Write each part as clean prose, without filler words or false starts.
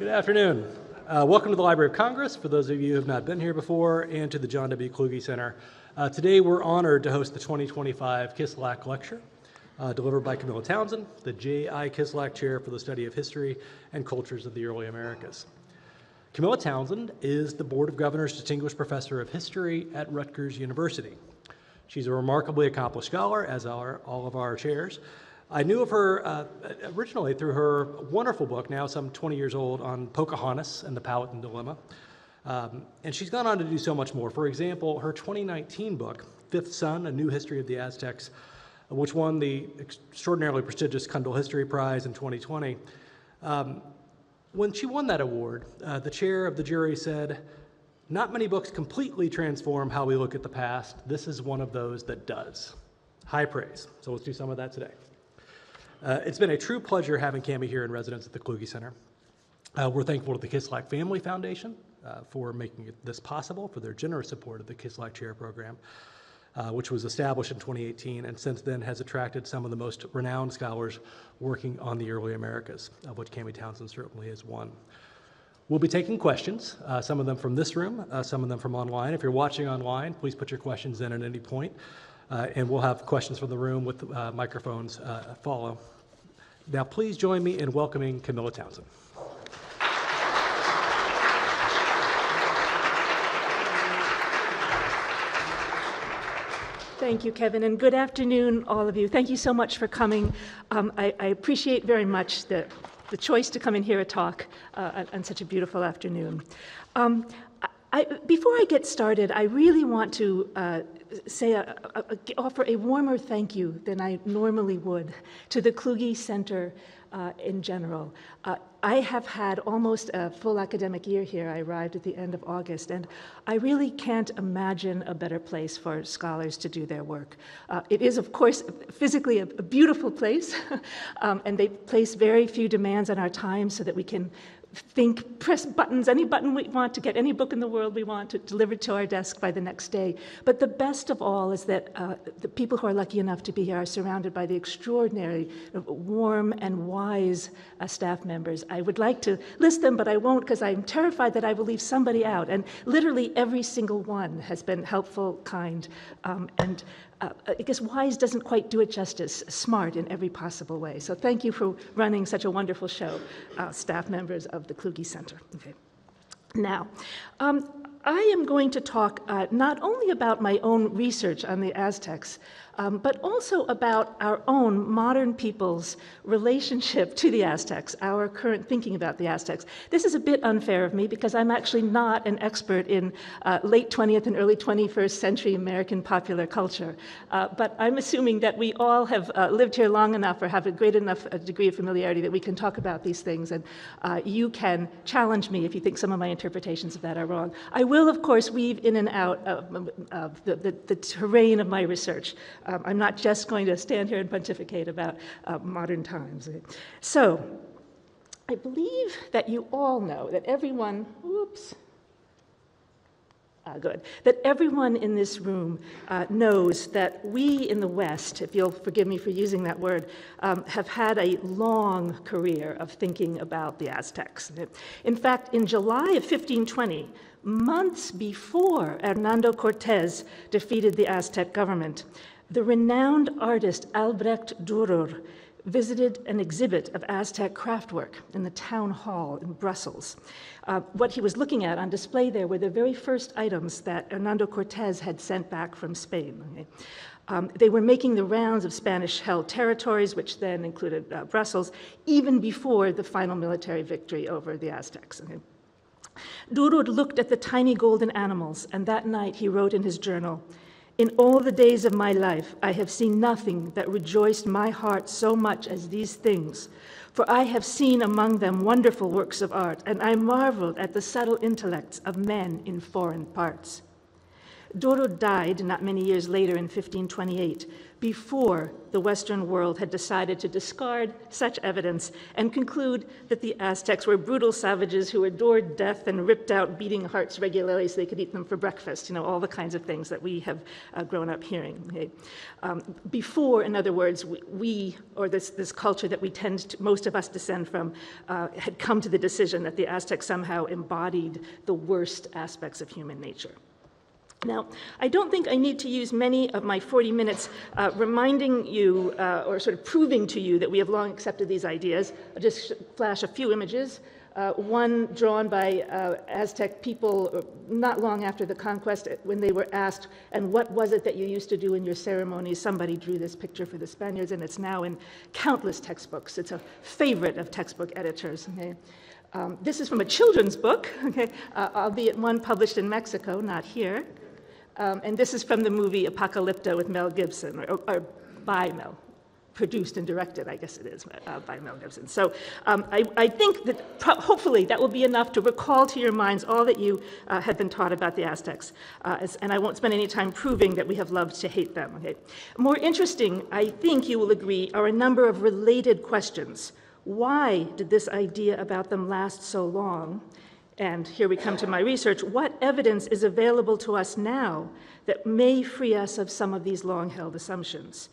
Good afternoon. Welcome to the Library of Congress, for those of you who have not been here before, and to the John W. Kluge Center. Today we're honored to host the 2025 Kislak Lecture, delivered by Camilla Townsend, the J.I. Kislak Chair for the Study of History and Cultures of the Early Americas. Camilla Townsend is the Board of Governors Distinguished Professor of History at Rutgers University. She's a remarkably accomplished scholar, as are all of our chairs. I knew of her originally through her wonderful book, now some 20 years old, on Pocahontas and the Powhatan Dilemma. And she's gone on to do so much more. For example, her 2019 book, Fifth Son, A New History of the Aztecs, which won the extraordinarily prestigious Kundal History Prize in 2020. When she won that award, the chair of the jury said, "Not many books completely transform how we look at the past. This is one of those that does." High praise. So let's do some of that today. It's been a true pleasure having Cami here in residence at the Kluge Center. We're thankful to the Kislak Family Foundation for making this possible, for their generous support of the Kislak Chair Program, which was established in 2018 and since then has attracted some of the most renowned scholars working on the early Americas, of which Cami Townsend certainly is one. We'll be taking questions, some of them from this room, some of them from online. If you're watching online, please put your questions in at any point. And we'll have questions from the room with microphones follow. Now, please join me in welcoming Camilla Townsend. Thank you, Kevin, and good afternoon, all of you. Thank you so much for coming. I appreciate very much the choice to come and hear a talk on such a beautiful afternoon. Before I get started, I really want to offer a warmer thank you than I normally would to the Kluge Center in general. I have had almost a full academic year here. I arrived at the end of August, and I really can't imagine a better place for scholars to do their work. It is, of course, physically a beautiful place, and they place very few demands on our time so that we can press buttons, any button we want to get any book in the world we want to delivered to our desk by the next day. But the best of all is that the people who are lucky enough to be here are surrounded by the extraordinary, warm and wise staff members. I would like to list them, but I won't because I'm terrified that I will leave somebody out. And literally every single one has been helpful, kind, and I guess wise doesn't quite do it justice, smart in every possible way. So thank you for running such a wonderful show, staff members of the Kluge Center. Okay. Now, I am going to talk not only about my own research on the Aztecs, but also about our own modern people's relationship to the Aztecs, our current thinking about the Aztecs. This is a bit unfair of me because I'm actually not an expert in late 20th and early 21st century American popular culture, but I'm assuming that we all have lived here long enough or have a great enough degree of familiarity that we can talk about these things, and you can challenge me if you think some of my interpretations of that are wrong. I will, of course, weave in and out of the terrain of my research. I'm not just going to stand here and pontificate about modern times. So, I believe that you all know that everyone, that everyone in this room knows that we in the West, if you'll forgive me for using that word, have had a long career of thinking about the Aztecs. In fact, in July of 1520, months before Hernando Cortez defeated the Aztec government, the renowned artist Albrecht Dürer visited an exhibit of Aztec craftwork in the town hall in Brussels. What he was looking at on display there were the very first items that Hernando Cortez had sent back from Spain. Okay? They were making the rounds of Spanish-held territories, which then included Brussels, even before the final military victory over the Aztecs. Okay? Dürer looked at the tiny golden animals, and that night he wrote in his journal, "In all the days of my life, I have seen nothing that rejoiced my heart so much as these things, for I have seen among them wonderful works of art, and I marveled at the subtle intellects of men in foreign parts." Dürer died not many years later in 1528, before the Western world had decided to discard such evidence and conclude that the Aztecs were brutal savages who adored death and ripped out beating hearts regularly so they could eat them for breakfast, all the kinds of things that we have grown up hearing. Okay? Before, in other words, we or this culture that we tend to, most of us descend from, had come to the decision that the Aztecs somehow embodied the worst aspects of human nature. Now, I don't think I need to use many of my 40 minutes reminding you or sort of proving to you that we have long accepted these ideas. I'll just flash a few images. One drawn by Aztec people not long after the conquest when they were asked, and what was it that you used to do in your ceremonies? Somebody drew this picture for the Spaniards, and it's now in countless textbooks. It's a favorite of textbook editors. Okay? This is from a children's book, okay? Albeit one published in Mexico, not here. And this is from the movie Apocalypto with Mel Gibson, or by Mel, produced and directed, I guess it is, by Mel Gibson. So I think that hopefully that will be enough to recall to your minds all that you have been taught about the Aztecs. And I won't spend any time proving that we have loved to hate them. Okay? More interesting, I think you will agree, are a number of related questions. Why did this idea about them last so long? And here we come to my research. What evidence is available to us now that may free us of some of these long-held assumptions?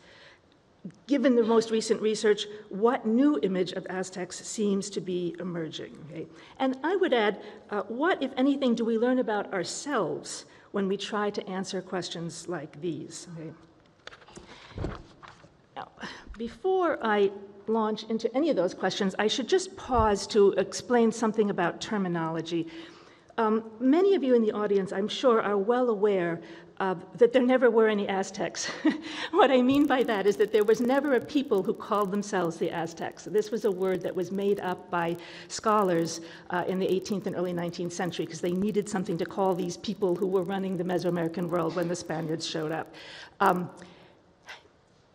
Given the most recent research, what new image of Aztecs seems to be emerging? Okay? And I would add, what, if anything, do we learn about ourselves when we try to answer questions like these? Okay? Now, before I launch into any of those questions, I should just pause to explain something about terminology. Many of you in the audience, I'm sure, are well aware that there never were any Aztecs. What I mean by that is that there was never a people who called themselves the Aztecs. This was a word that was made up by scholars in the 18th and early 19th century because they needed something to call these people who were running the Mesoamerican world when the Spaniards showed up.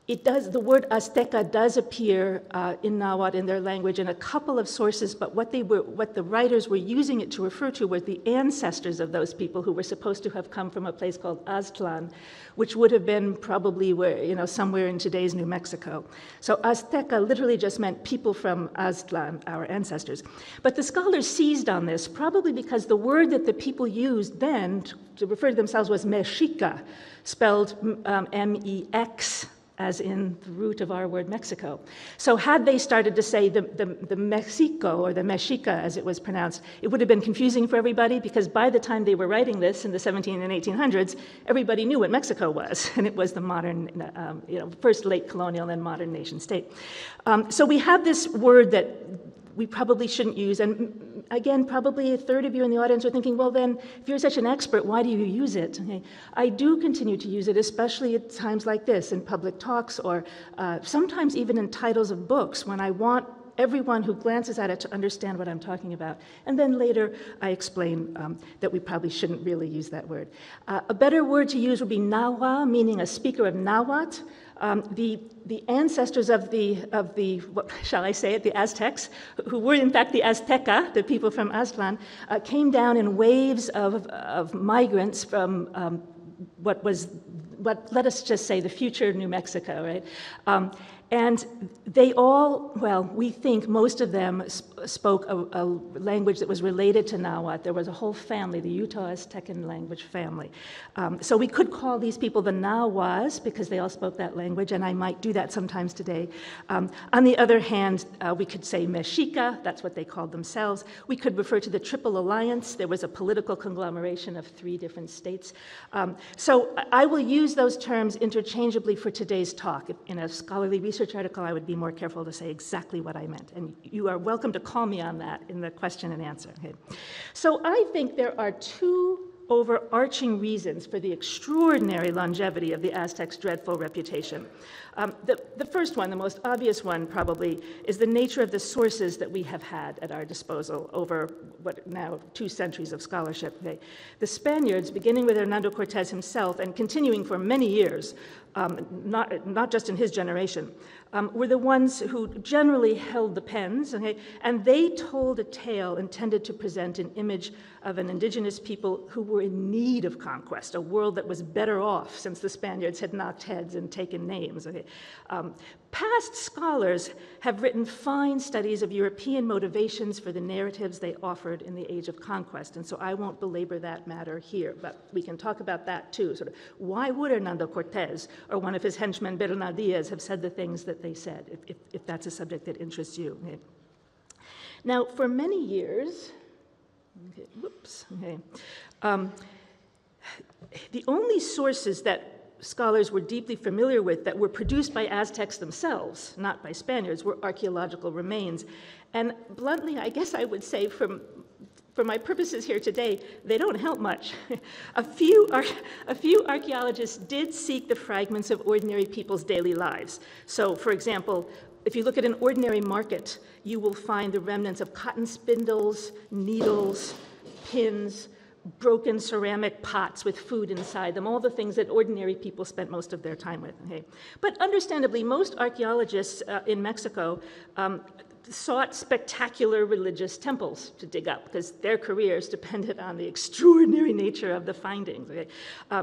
The word Azteca does appear in Nahuatl, in their language, in a couple of sources, but what the writers were using it to refer to were the ancestors of those people who were supposed to have come from a place called Aztlan, which would have been probably somewhere in today's New Mexico. So Azteca literally just meant people from Aztlan, our ancestors. But the scholars seized on this, probably because the word that the people used then to refer to themselves was Mexica, spelled M-E-X, as in the root of our word Mexico. So had they started to say the Mexico, or the Mexica as it was pronounced, it would have been confusing for everybody because by the time they were writing this in the 17 and 1800s, everybody knew what Mexico was, and it was the modern, first late colonial and modern nation state. So we have this word that we probably shouldn't use, and again, probably a third of you in the audience are thinking, well then, if you're such an expert, why do you use it? Okay. I do continue to use it, especially at times like this, in public talks, or sometimes even in titles of books, when I want everyone who glances at it to understand what I'm talking about. And then later, I explain that we probably shouldn't really use that word. A better word to use would be Nahua, meaning a speaker of Nahuatl. The ancestors of the what shall I say it, the Aztecs, who were in fact the Azteca, the people from Aztlan, came down in waves of migrants from what let us just say the future New Mexico, right? And they all, well, we think most of them spoke a language that was related to Nahuatl. There was a whole family, the Utah-Aztecan language family. So we could call these people the Nahuas because they all spoke that language, and I might do that sometimes today. On the other hand, we could say Mexica, that's what they called themselves. We could refer to the Triple Alliance. There was a political conglomeration of 3 different states. So I will use those terms interchangeably for today's talk. In a scholarly research article, I would be more careful to say exactly what I meant. And you are welcome to call me on that in the question and answer. Okay. So I think there are 2 overarching reasons for the extraordinary longevity of the Aztecs' dreadful reputation. The first one, the most obvious one probably, is the nature of the sources that we have had at our disposal over what now 2 centuries of scholarship. The Spaniards, beginning with Hernando Cortés himself and continuing for many years, not just in his generation, were the ones who generally held the pens, okay? And they told a tale intended to present an image of an indigenous people who were in need of conquest, a world that was better off since the Spaniards had knocked heads and taken names. Okay? Past scholars have written fine studies of European motivations for the narratives they offered in the Age of Conquest, and so I won't belabor that matter here, but we can talk about that too. Sort of, why would Hernando Cortés or one of his henchmen, Bernal Diaz, have said the things that they said, if that's a subject that interests you? Okay. Now, for many years, the only sources that scholars were deeply familiar with that were produced by Aztecs themselves, not by Spaniards, were archaeological remains. And bluntly, I guess I would say for my purposes here today, they don't help much. A few archaeologists did seek the fragments of ordinary people's daily lives. So, for example, if you look at an ordinary market, you will find the remnants of cotton spindles, needles, pins, broken ceramic pots with food inside them, all the things that ordinary people spent most of their time with. Okay? But understandably, most archaeologists in Mexico sought spectacular religious temples to dig up because their careers depended on the extraordinary nature of the findings. Okay?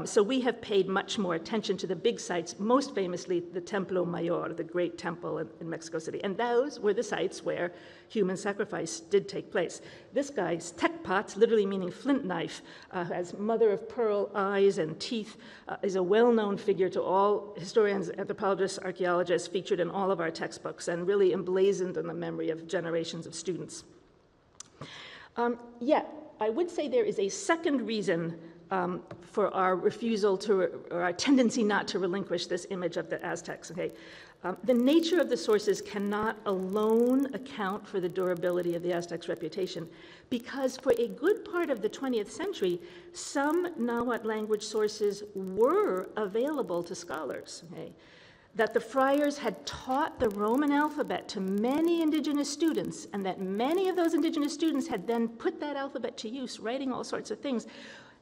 So we have paid much more attention to the big sites, most famously the Templo Mayor, the great temple in Mexico City. And those were the sites where human sacrifice did take place. This guy's tekpat, literally meaning flint knife, has mother-of-pearl eyes and teeth, is a well-known figure to all historians, anthropologists, archaeologists, featured in all of our textbooks, and really emblazoned in the memory of generations of students. Yet, I would say there is a second reason for our refusal to, or our tendency not to relinquish this image of the Aztecs. Okay? The nature of the sources cannot alone account for the durability of the Aztecs' reputation, because for a good part of the 20th century, some Nahuatl language sources were available to scholars. Okay? That the friars had taught the Roman alphabet to many indigenous students, and that many of those indigenous students had then put that alphabet to use, writing all sorts of things,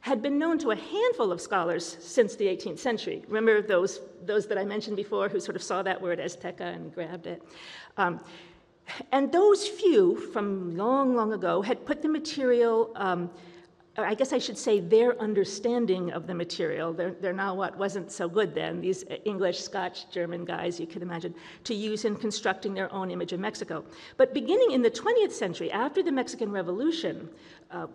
had been known to a handful of scholars since the 18th century. Remember those that I mentioned before who sort of saw that word Azteca and grabbed it? And those few from long, long ago had put the material, I guess I should say their understanding of the material, their Nahuatl wasn't so good then, these English, Scotch, German guys, you could imagine, to use in constructing their own image of Mexico. But beginning in the 20th century, after the Mexican Revolution,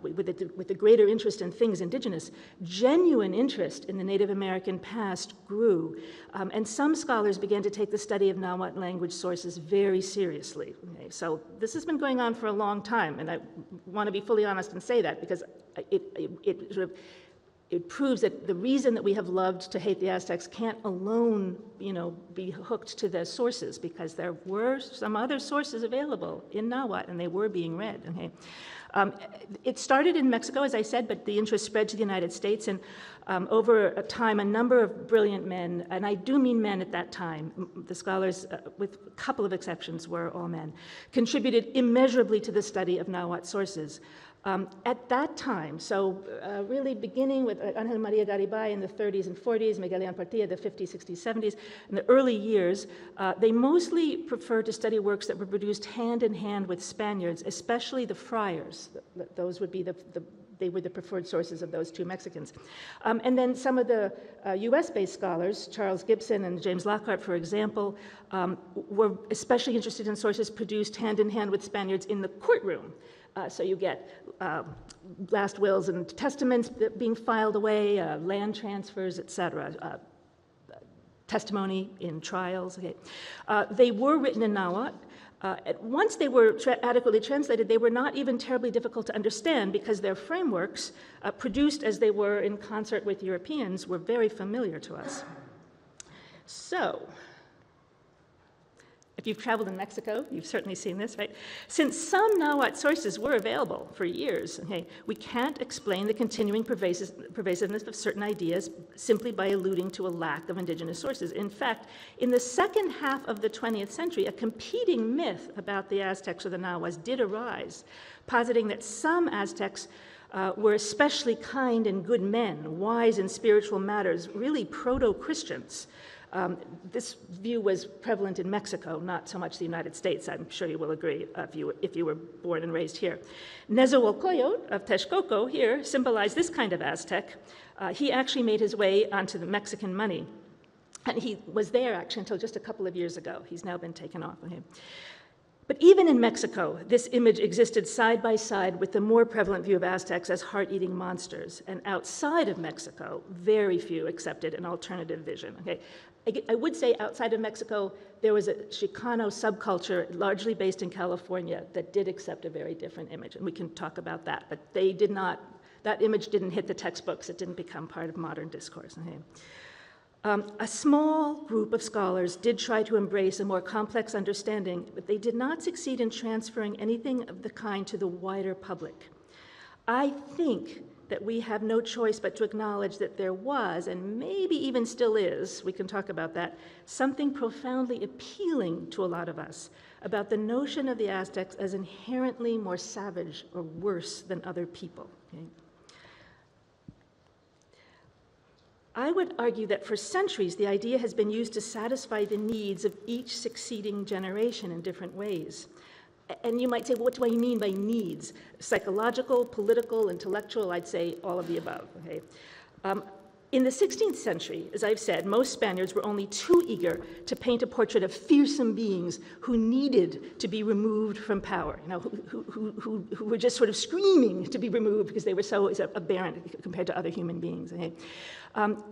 with the greater interest in things indigenous, genuine interest in the Native American past grew, and some scholars began to take the study of Nahuatl language sources very seriously. Okay, so this has been going on for a long time, and I want to be fully honest and say that because it proves that the reason that we have loved to hate the Aztecs can't alone, be hooked to the sources, because there were some other sources available in Nahuatl, and they were being read. Okay? It started in Mexico, as I said, but the interest spread to the United States, and over a time, a number of brilliant men, and I do mean men at that time, the scholars, with a couple of exceptions, were all men, contributed immeasurably to the study of Nahuatl sources. At that time, so really beginning with Ángel María Garibay in the 30s and 40s, Miguel León Portilla, the 50s, 60s, 70s, in the early years, they mostly preferred to study works that were produced hand in hand with Spaniards, especially the friars. Those would be they were the preferred sources of those two Mexicans. And then some of the US-based scholars, Charles Gibson and James Lockhart, for example, were especially interested in sources produced hand in hand with Spaniards in the courtroom. So you get last wills and testaments being filed away, land transfers, etc., testimony in trials. Okay. They were written in Nahuatl. Once they were adequately translated, they were not even terribly difficult to understand because their frameworks, produced as they were in concert with Europeans, were very familiar to us. So, if you've traveled in Mexico, you've certainly seen this, right? Since some Nahuatl sources were available for years, okay, we can't explain the continuing pervasiveness of certain ideas simply by alluding to a lack of indigenous sources. In fact, in the second half of the 20th century, a competing myth about the Aztecs or the Nahuas did arise, positing that some Aztecs were especially kind and good men, wise in spiritual matters, really proto-Christians. This view was prevalent in Mexico, not so much the United States. I'm sure you will agree if you were born and raised here. Nezahualcóyotl of Texcoco here symbolized this kind of Aztec. He actually made his way onto the Mexican money. And he was there actually until just a couple of years ago. He's now been taken off. Okay. But even in Mexico, this image existed side by side with the more prevalent view of Aztecs as heart-eating monsters. And outside of Mexico, very few accepted an alternative vision. Okay. I would say outside of Mexico, there was a Chicano subculture, largely based in California, that did accept a very different image. And we can talk about that. But they did not, that image didn't hit the textbooks. It didn't become part of modern discourse. Okay. A small group of scholars did try to embrace a more complex understanding, but they did not succeed in transferring anything of the kind to the wider public. I think that we have no choice but to acknowledge that there was, and maybe even still is, we can talk about that, something profoundly appealing to a lot of us about the notion of the Aztecs as inherently more savage or worse than other people. Okay? I would argue that for centuries, the idea has been used to satisfy the needs of each succeeding generation in different ways. And you might say, well, what do I mean by needs? Psychological, political, intellectual, I'd say all of the above. Okay? In the 16th century, as I've said, most Spaniards were only too eager to paint a portrait of fearsome beings who needed to be removed from power, you know, who were just sort of screaming to be removed because they were so aberrant compared to other human beings. Okay?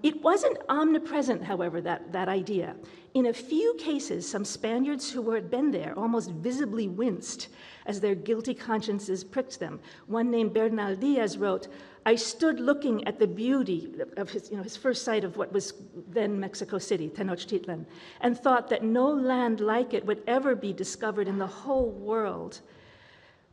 It wasn't omnipresent, however, that idea. In a few cases, some Spaniards who had been there almost visibly winced as their guilty consciences pricked them. One named Bernal Diaz wrote, "I stood looking at the beauty of his first sight of what was then Mexico City, Tenochtitlan, and thought that no land like it would ever be discovered in the whole world.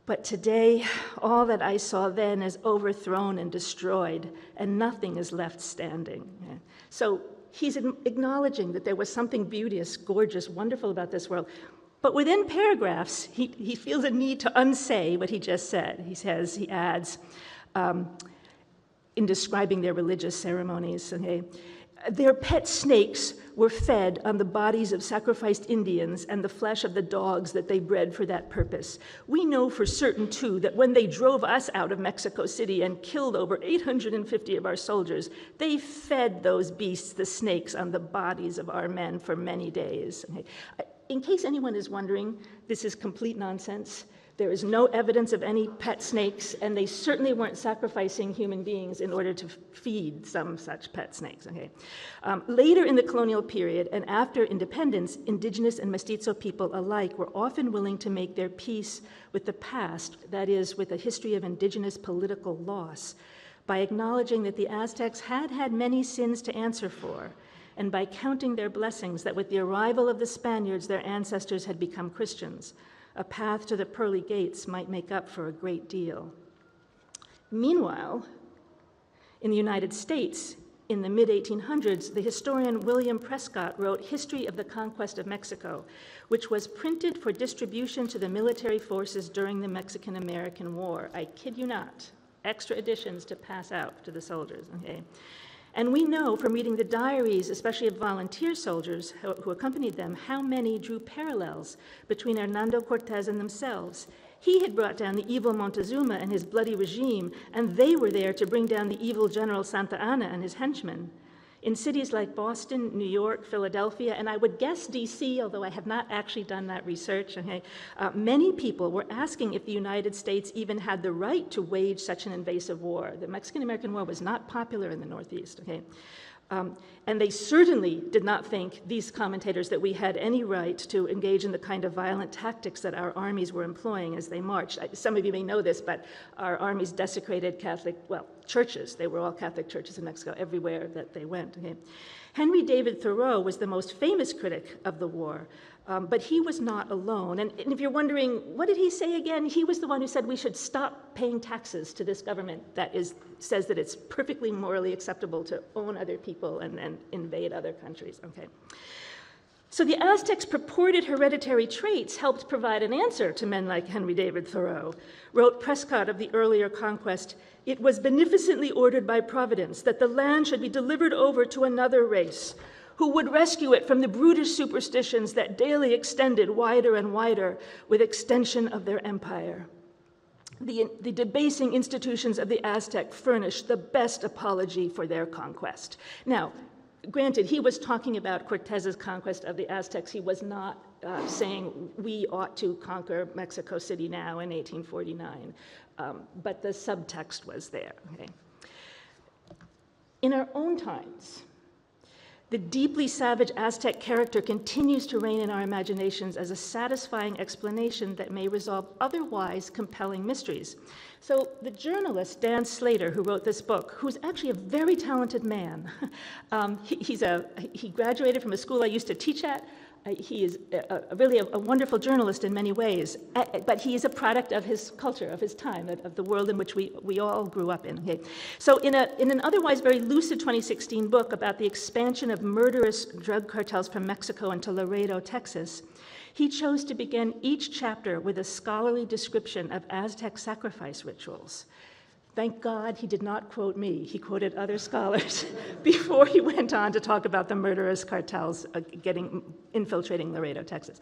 But today, all that I saw then is overthrown and destroyed, and nothing is left standing." Yeah. So he's acknowledging that there was something beauteous, gorgeous, wonderful about this world. But within paragraphs, he feels a need to unsay what he just said. He adds, in describing their religious ceremonies, okay, their pet snakes were fed on the bodies of sacrificed Indians and the flesh of the dogs that they bred for that purpose. We know for certain, too, that when they drove us out of Mexico City and killed over 850 of our soldiers, they fed those beasts, the snakes, on the bodies of our men for many days. Okay. In case anyone is wondering, this is complete nonsense. There is no evidence of any pet snakes, and they certainly weren't sacrificing human beings in order to feed some such pet snakes. Okay. Later in the colonial period and after independence, indigenous and mestizo people alike were often willing to make their peace with the past, that is, with a history of indigenous political loss, by acknowledging that the Aztecs had had many sins to answer for, and by counting their blessings that with the arrival of the Spaniards, their ancestors had become Christians. A path to the pearly gates might make up for a great deal. Meanwhile, in the United States, in the mid-1800s, the historian William Prescott wrote History of the Conquest of Mexico, which was printed for distribution to the military forces during the Mexican-American War. I kid you not, extra editions to pass out to the soldiers. Okay. And we know from reading the diaries, especially of volunteer soldiers who accompanied them, how many drew parallels between Hernando Cortez and themselves. He had brought down the evil Montezuma and his bloody regime, and they were there to bring down the evil General Santa Anna and his henchmen. In cities like Boston, New York, Philadelphia, and I would guess DC, although I have not actually done that research, okay, many people were asking if the United States even had the right to wage such an invasive war. The Mexican-American War was not popular in the Northeast, okay? And they certainly did not think, these commentators, that we had any right to engage in the kind of violent tactics that our armies were employing as they marched. Some of you may know this, but our armies desecrated Catholic, well, churches. They were all Catholic churches in Mexico, everywhere that they went. Okay? Henry David Thoreau was the most famous critic of the war, but he was not alone. And if you're wondering, what did he say again? He was the one who said we should stop paying taxes to this government that says that it's perfectly morally acceptable to own other people and invade other countries. Okay. So the Aztecs' purported hereditary traits helped provide an answer to men like Henry David Thoreau. Wrote Prescott of the earlier conquest, "It was beneficently ordered by Providence that the land should be delivered over to another race, who would rescue it from the brutish superstitions that daily extended wider and wider with extension of their empire. The debasing institutions of the Aztec furnished the best apology for their conquest. Now, granted, he was talking about Cortez's conquest of the Aztecs. He was not saying we ought to conquer Mexico City now in 1849, but the subtext was there. Okay? In our own times, the deeply savage Aztec character continues to reign in our imaginations as a satisfying explanation that may resolve otherwise compelling mysteries. So the journalist, Dan Slater, who wrote this book, who's actually a very talented man, he graduated from a school I used to teach at. He is really a wonderful journalist in many ways, but he is a product of his culture, of his time, of the world in which we all grew up in. Okay? So in an otherwise very lucid 2016 book about the expansion of murderous drug cartels from Mexico into Laredo, Texas, he chose to begin each chapter with a scholarly description of Aztec sacrifice rituals. Thank God he did not quote me. He quoted other scholars before he went on to talk about the murderous cartels infiltrating Laredo, Texas.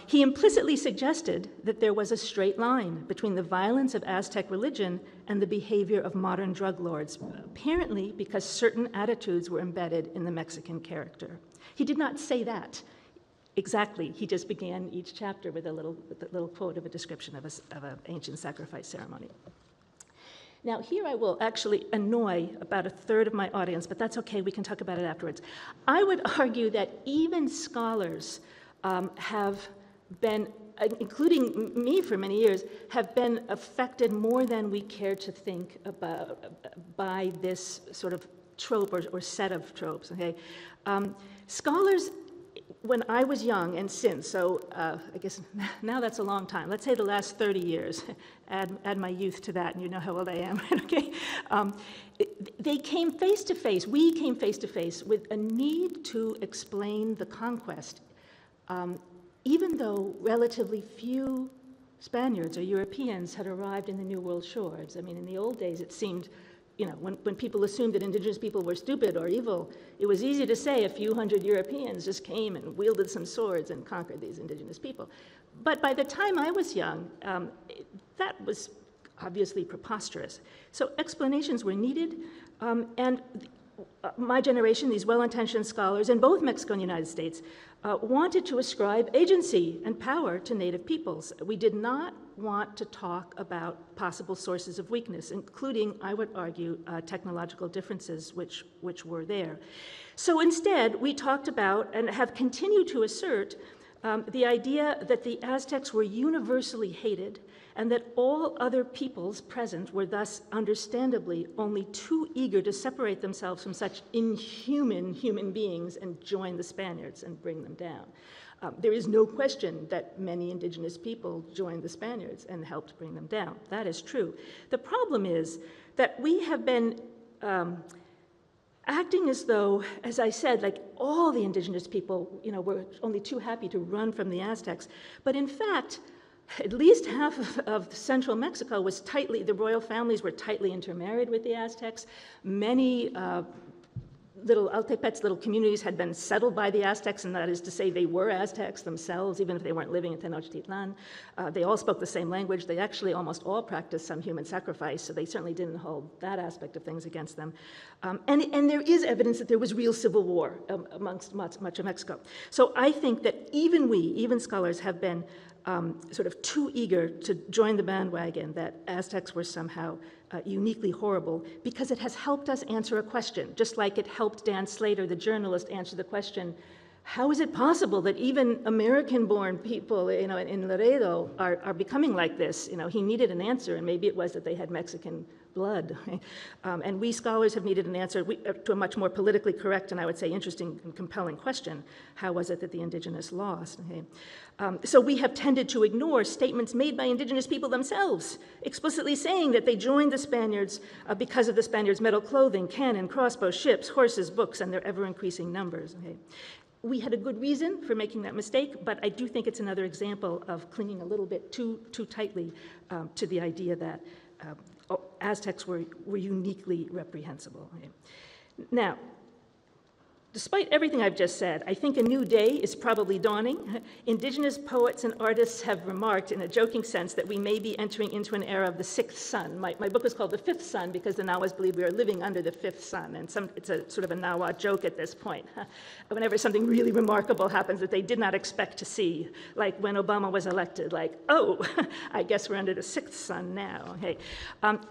He implicitly suggested that there was a straight line between the violence of Aztec religion and the behavior of modern drug lords, apparently because certain attitudes were embedded in the Mexican character. He did not say that exactly. He just began each chapter with a little quote of a description of an ancient sacrifice ceremony. Now, here I will actually annoy about a third of my audience, but that's okay, we can talk about it afterwards. I would argue that even scholars have been, including me for many years, have been affected more than we care to think about by this sort of trope or set of tropes, okay? Scholars, when I was young and since, so I guess now that's a long time, let's say the last 30 years, add my youth to that and you know how old I am, okay? They came face to face, we came face to face with a need to explain the conquest, even though relatively few Spaniards or Europeans had arrived in the New World shores. I mean, in the old days it seemed, you know, when people assumed that indigenous people were stupid or evil, it was easy to say a few hundred Europeans just came and wielded some swords and conquered these indigenous people. But by the time I was young, that was obviously preposterous. So explanations were needed, and my generation, these well-intentioned scholars in both Mexico and the United States, wanted to ascribe agency and power to native peoples. We did not want to talk about possible sources of weakness, including, I would argue, technological differences which were there. So instead, we talked about and have continued to assert the idea that the Aztecs were universally hated and that all other peoples present were thus understandably only too eager to separate themselves from such inhuman human beings and join the Spaniards and bring them down. There is no question that many indigenous people joined the Spaniards and helped bring them down. That is true. The problem is that we have been acting as though, as I said, like all the indigenous people, you know, were only too happy to run from the Aztecs. But in fact, at least half of central Mexico was the royal families were tightly intermarried with the Aztecs. Many little Altepecs, little communities had been settled by the Aztecs, and that is to say they were Aztecs themselves, even if they weren't living in Tenochtitlan. They all spoke the same language. They actually almost all practiced some human sacrifice, so they certainly didn't hold that aspect of things against them. And there is evidence that there was real civil war amongst much of Mexico. So I think that even scholars have been sort of too eager to join the bandwagon that Aztecs were somehow uniquely horrible, because it has helped us answer a question, just like it helped Dan Slater, the journalist, answer the question, how is it possible that even American-born people, you know, in Laredo are becoming like this? You know, he needed an answer, and maybe it was that they had Mexican blood. And we scholars have needed an answer to a much more politically correct and I would say interesting and compelling question. How was it that the indigenous lost? Okay. So we have tended to ignore statements made by indigenous people themselves, explicitly saying that they joined the Spaniards because of the Spaniards' metal clothing, cannon, crossbows, ships, horses, books, and their ever-increasing numbers. Okay. We had a good reason for making that mistake, but I do think it's another example of clinging a little bit too tightly to the idea that Aztecs were uniquely reprehensible. Okay. Now, Despite everything I've just said, I think a new day is probably dawning. Indigenous poets and artists have remarked in a joking sense that we may be entering into an era of the sixth sun. My book is called The Fifth Sun because the Nahuas believe we are living under the fifth sun, and it's a sort of a Nahua joke at this point. Whenever something really remarkable happens that they did not expect to see, like when Obama was elected, like, oh, I guess we're under the sixth sun now. Okay.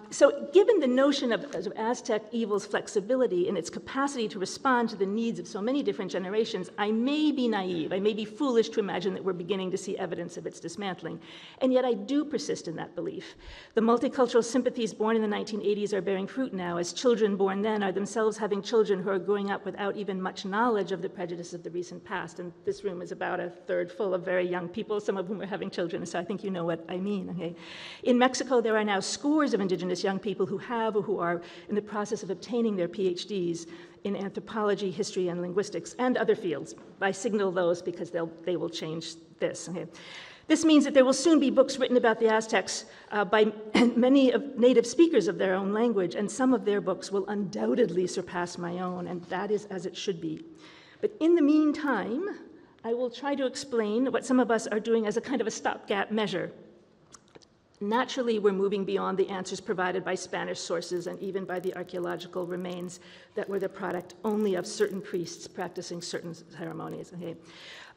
So given the notion of Aztec evil's flexibility and its capacity to respond to the needs of so many different generations, I may be naive, I may be foolish to imagine that we're beginning to see evidence of its dismantling. And yet I do persist in that belief. The multicultural sympathies born in the 1980s are bearing fruit now, as children born then are themselves having children who are growing up without even much knowledge of the prejudice of the recent past. And this room is about a third full of very young people, some of whom are having children, so I think you know what I mean. Okay? In Mexico, there are now scores of indigenous young people who have or who are in the process of obtaining their PhDs in anthropology, history, and linguistics, and other fields. I signal those because they will change this. Okay? This means that there will soon be books written about the Aztecs by many native speakers of their own language, and some of their books will undoubtedly surpass my own, and that is as it should be. But in the meantime, I will try to explain what some of us are doing as a kind of a stopgap measure. Naturally, we're moving beyond the answers provided by Spanish sources and even by the archaeological remains that were the product only of certain priests practicing certain ceremonies. Okay?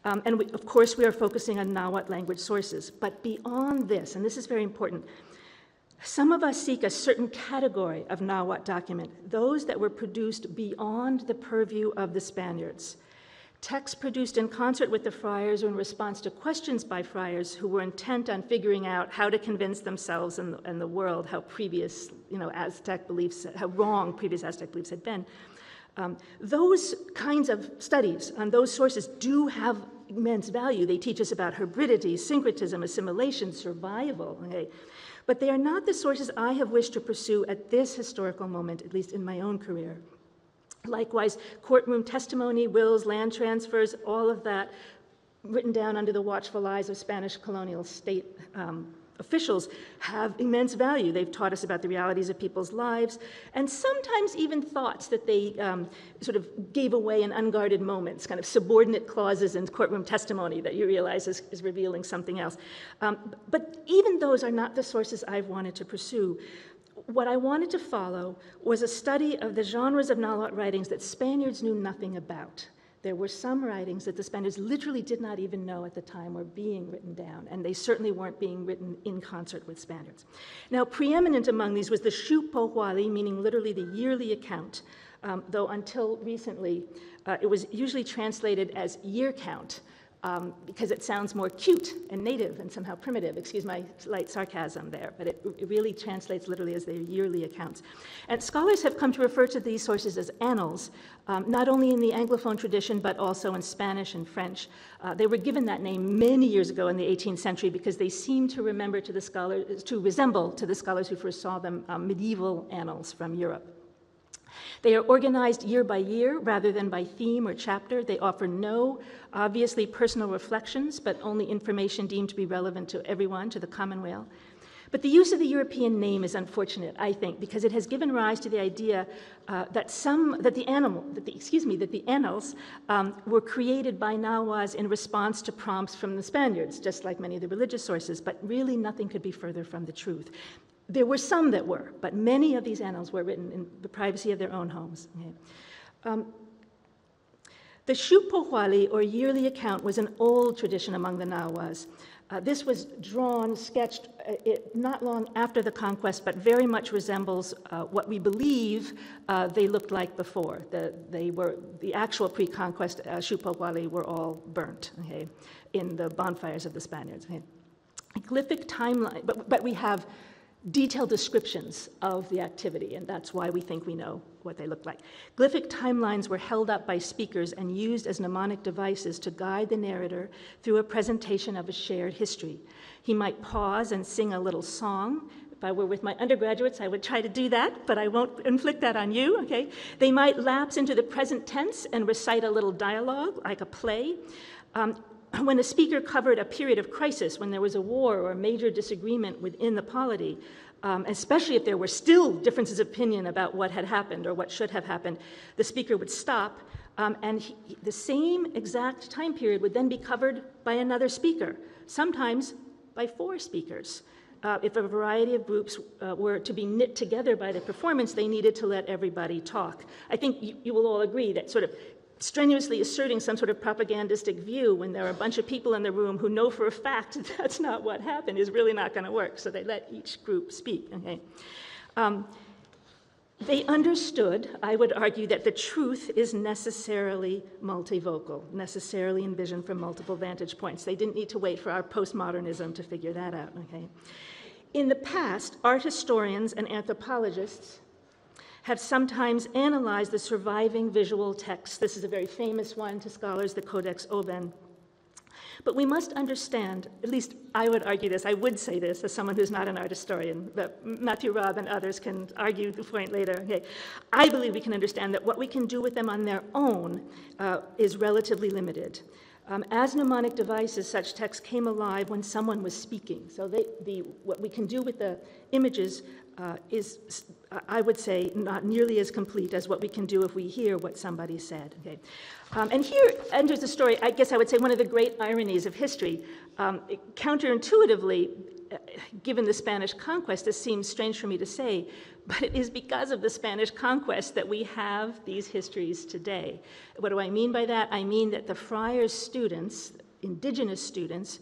Of course, we are focusing on Nahuatl language sources. But beyond this, and this is very important, some of us seek a certain category of Nahuatl document, those that were produced beyond the purview of the Spaniards. Texts produced in concert with the friars or in response to questions by friars who were intent on figuring out how to convince themselves and the world how previous, Aztec beliefs, how wrong previous Aztec beliefs had been. Those kinds of studies on those sources do have immense value. They teach us about hybridity, syncretism, assimilation, survival. Okay? But they are not the sources I have wished to pursue at this historical moment, at least in my own career. Likewise, courtroom testimony, wills, land transfers, all of that written down under the watchful eyes of Spanish colonial state officials have immense value. They've taught us about the realities of people's lives, and sometimes even thoughts that they sort of gave away in unguarded moments, kind of subordinate clauses in courtroom testimony that you realize is revealing something else. But even those are not the sources I've wanted to pursue. What I wanted to follow was a study of the genres of Nahuatl writings that Spaniards knew nothing about. There were some writings that the Spaniards literally did not even know at the time were being written down, and they certainly weren't being written in concert with Spaniards. Now, preeminent among these was the Xiuhpohualli, meaning literally the yearly account, though until recently it was usually translated as year count, because it sounds more cute and native and somehow primitive. Excuse my slight sarcasm there, but it really translates literally as their yearly accounts. And scholars have come to refer to these sources as annals, not only in the Anglophone tradition, but also in Spanish and French. They were given that name many years ago in the 18th century because they seem to resemble to the scholars who first saw them medieval annals from Europe. They are organized year by year rather than by theme or chapter. They offer no obviously personal reflections, but only information deemed to be relevant to everyone, to the commonweal. But the use of the European name is unfortunate, I think, because it has given rise to the idea that the annals were created by Nahuas in response to prompts from the Spaniards, just like many of the religious sources, but really nothing could be further from the truth. There were some that were, but many of these annals were written in the privacy of their own homes. Okay. The Xiuhpohualli, or yearly account, was an old tradition among the Nahuas. This was sketched not long after the conquest, but very much resembles what we believe they looked like before. The actual pre-conquest Xiuhpohualli were all burnt, okay, in the bonfires of the Spaniards. Okay. Glyphic timeline, but we have detailed descriptions of the activity, and that's why we think we know what they look like. Glyphic timelines were held up by speakers and used as mnemonic devices to guide the narrator through a presentation of a shared history. He might pause and sing a little song. If I were with my undergraduates, I would try to do that, but I won't inflict that on you, okay? They might lapse into the present tense and recite a little dialogue, like a play. When a speaker covered a period of crisis, when there was a war or a major disagreement within the polity, especially if there were still differences of opinion about what had happened or what should have happened, the speaker would stop The same exact time period would then be covered by another speaker, sometimes by 4 speakers. If a variety of groups were to be knit together by the performance, they needed to let everybody talk. I think you will all agree that sort of strenuously asserting some sort of propagandistic view when there are a bunch of people in the room who know for a fact that's not what happened is really not going to work. So they let each group speak. Okay. They understood, I would argue, that the truth is necessarily multivocal, necessarily envisioned from multiple vantage points. They didn't need to wait for our postmodernism to figure that out. Okay. In the past, art historians and anthropologists have sometimes analyzed the surviving visual texts. This is a very famous one to scholars, the Codex Oben. But we must understand, at least I would argue this, I would say this as someone who's not an art historian, but Matthew Robb and others can argue the point later. Okay. I believe we can understand that what we can do with them on their own is relatively limited. As mnemonic devices, such texts came alive when someone was speaking. So what we can do with the images is, I would say, not nearly as complete as what we can do if we hear what somebody said. Okay. And here enters the story, I guess I would say, one of the great ironies of history. Counterintuitively, given the Spanish conquest, this seems strange for me to say, but it is because of the Spanish conquest that we have these histories today. What do I mean by that? I mean that the friars' students, indigenous students,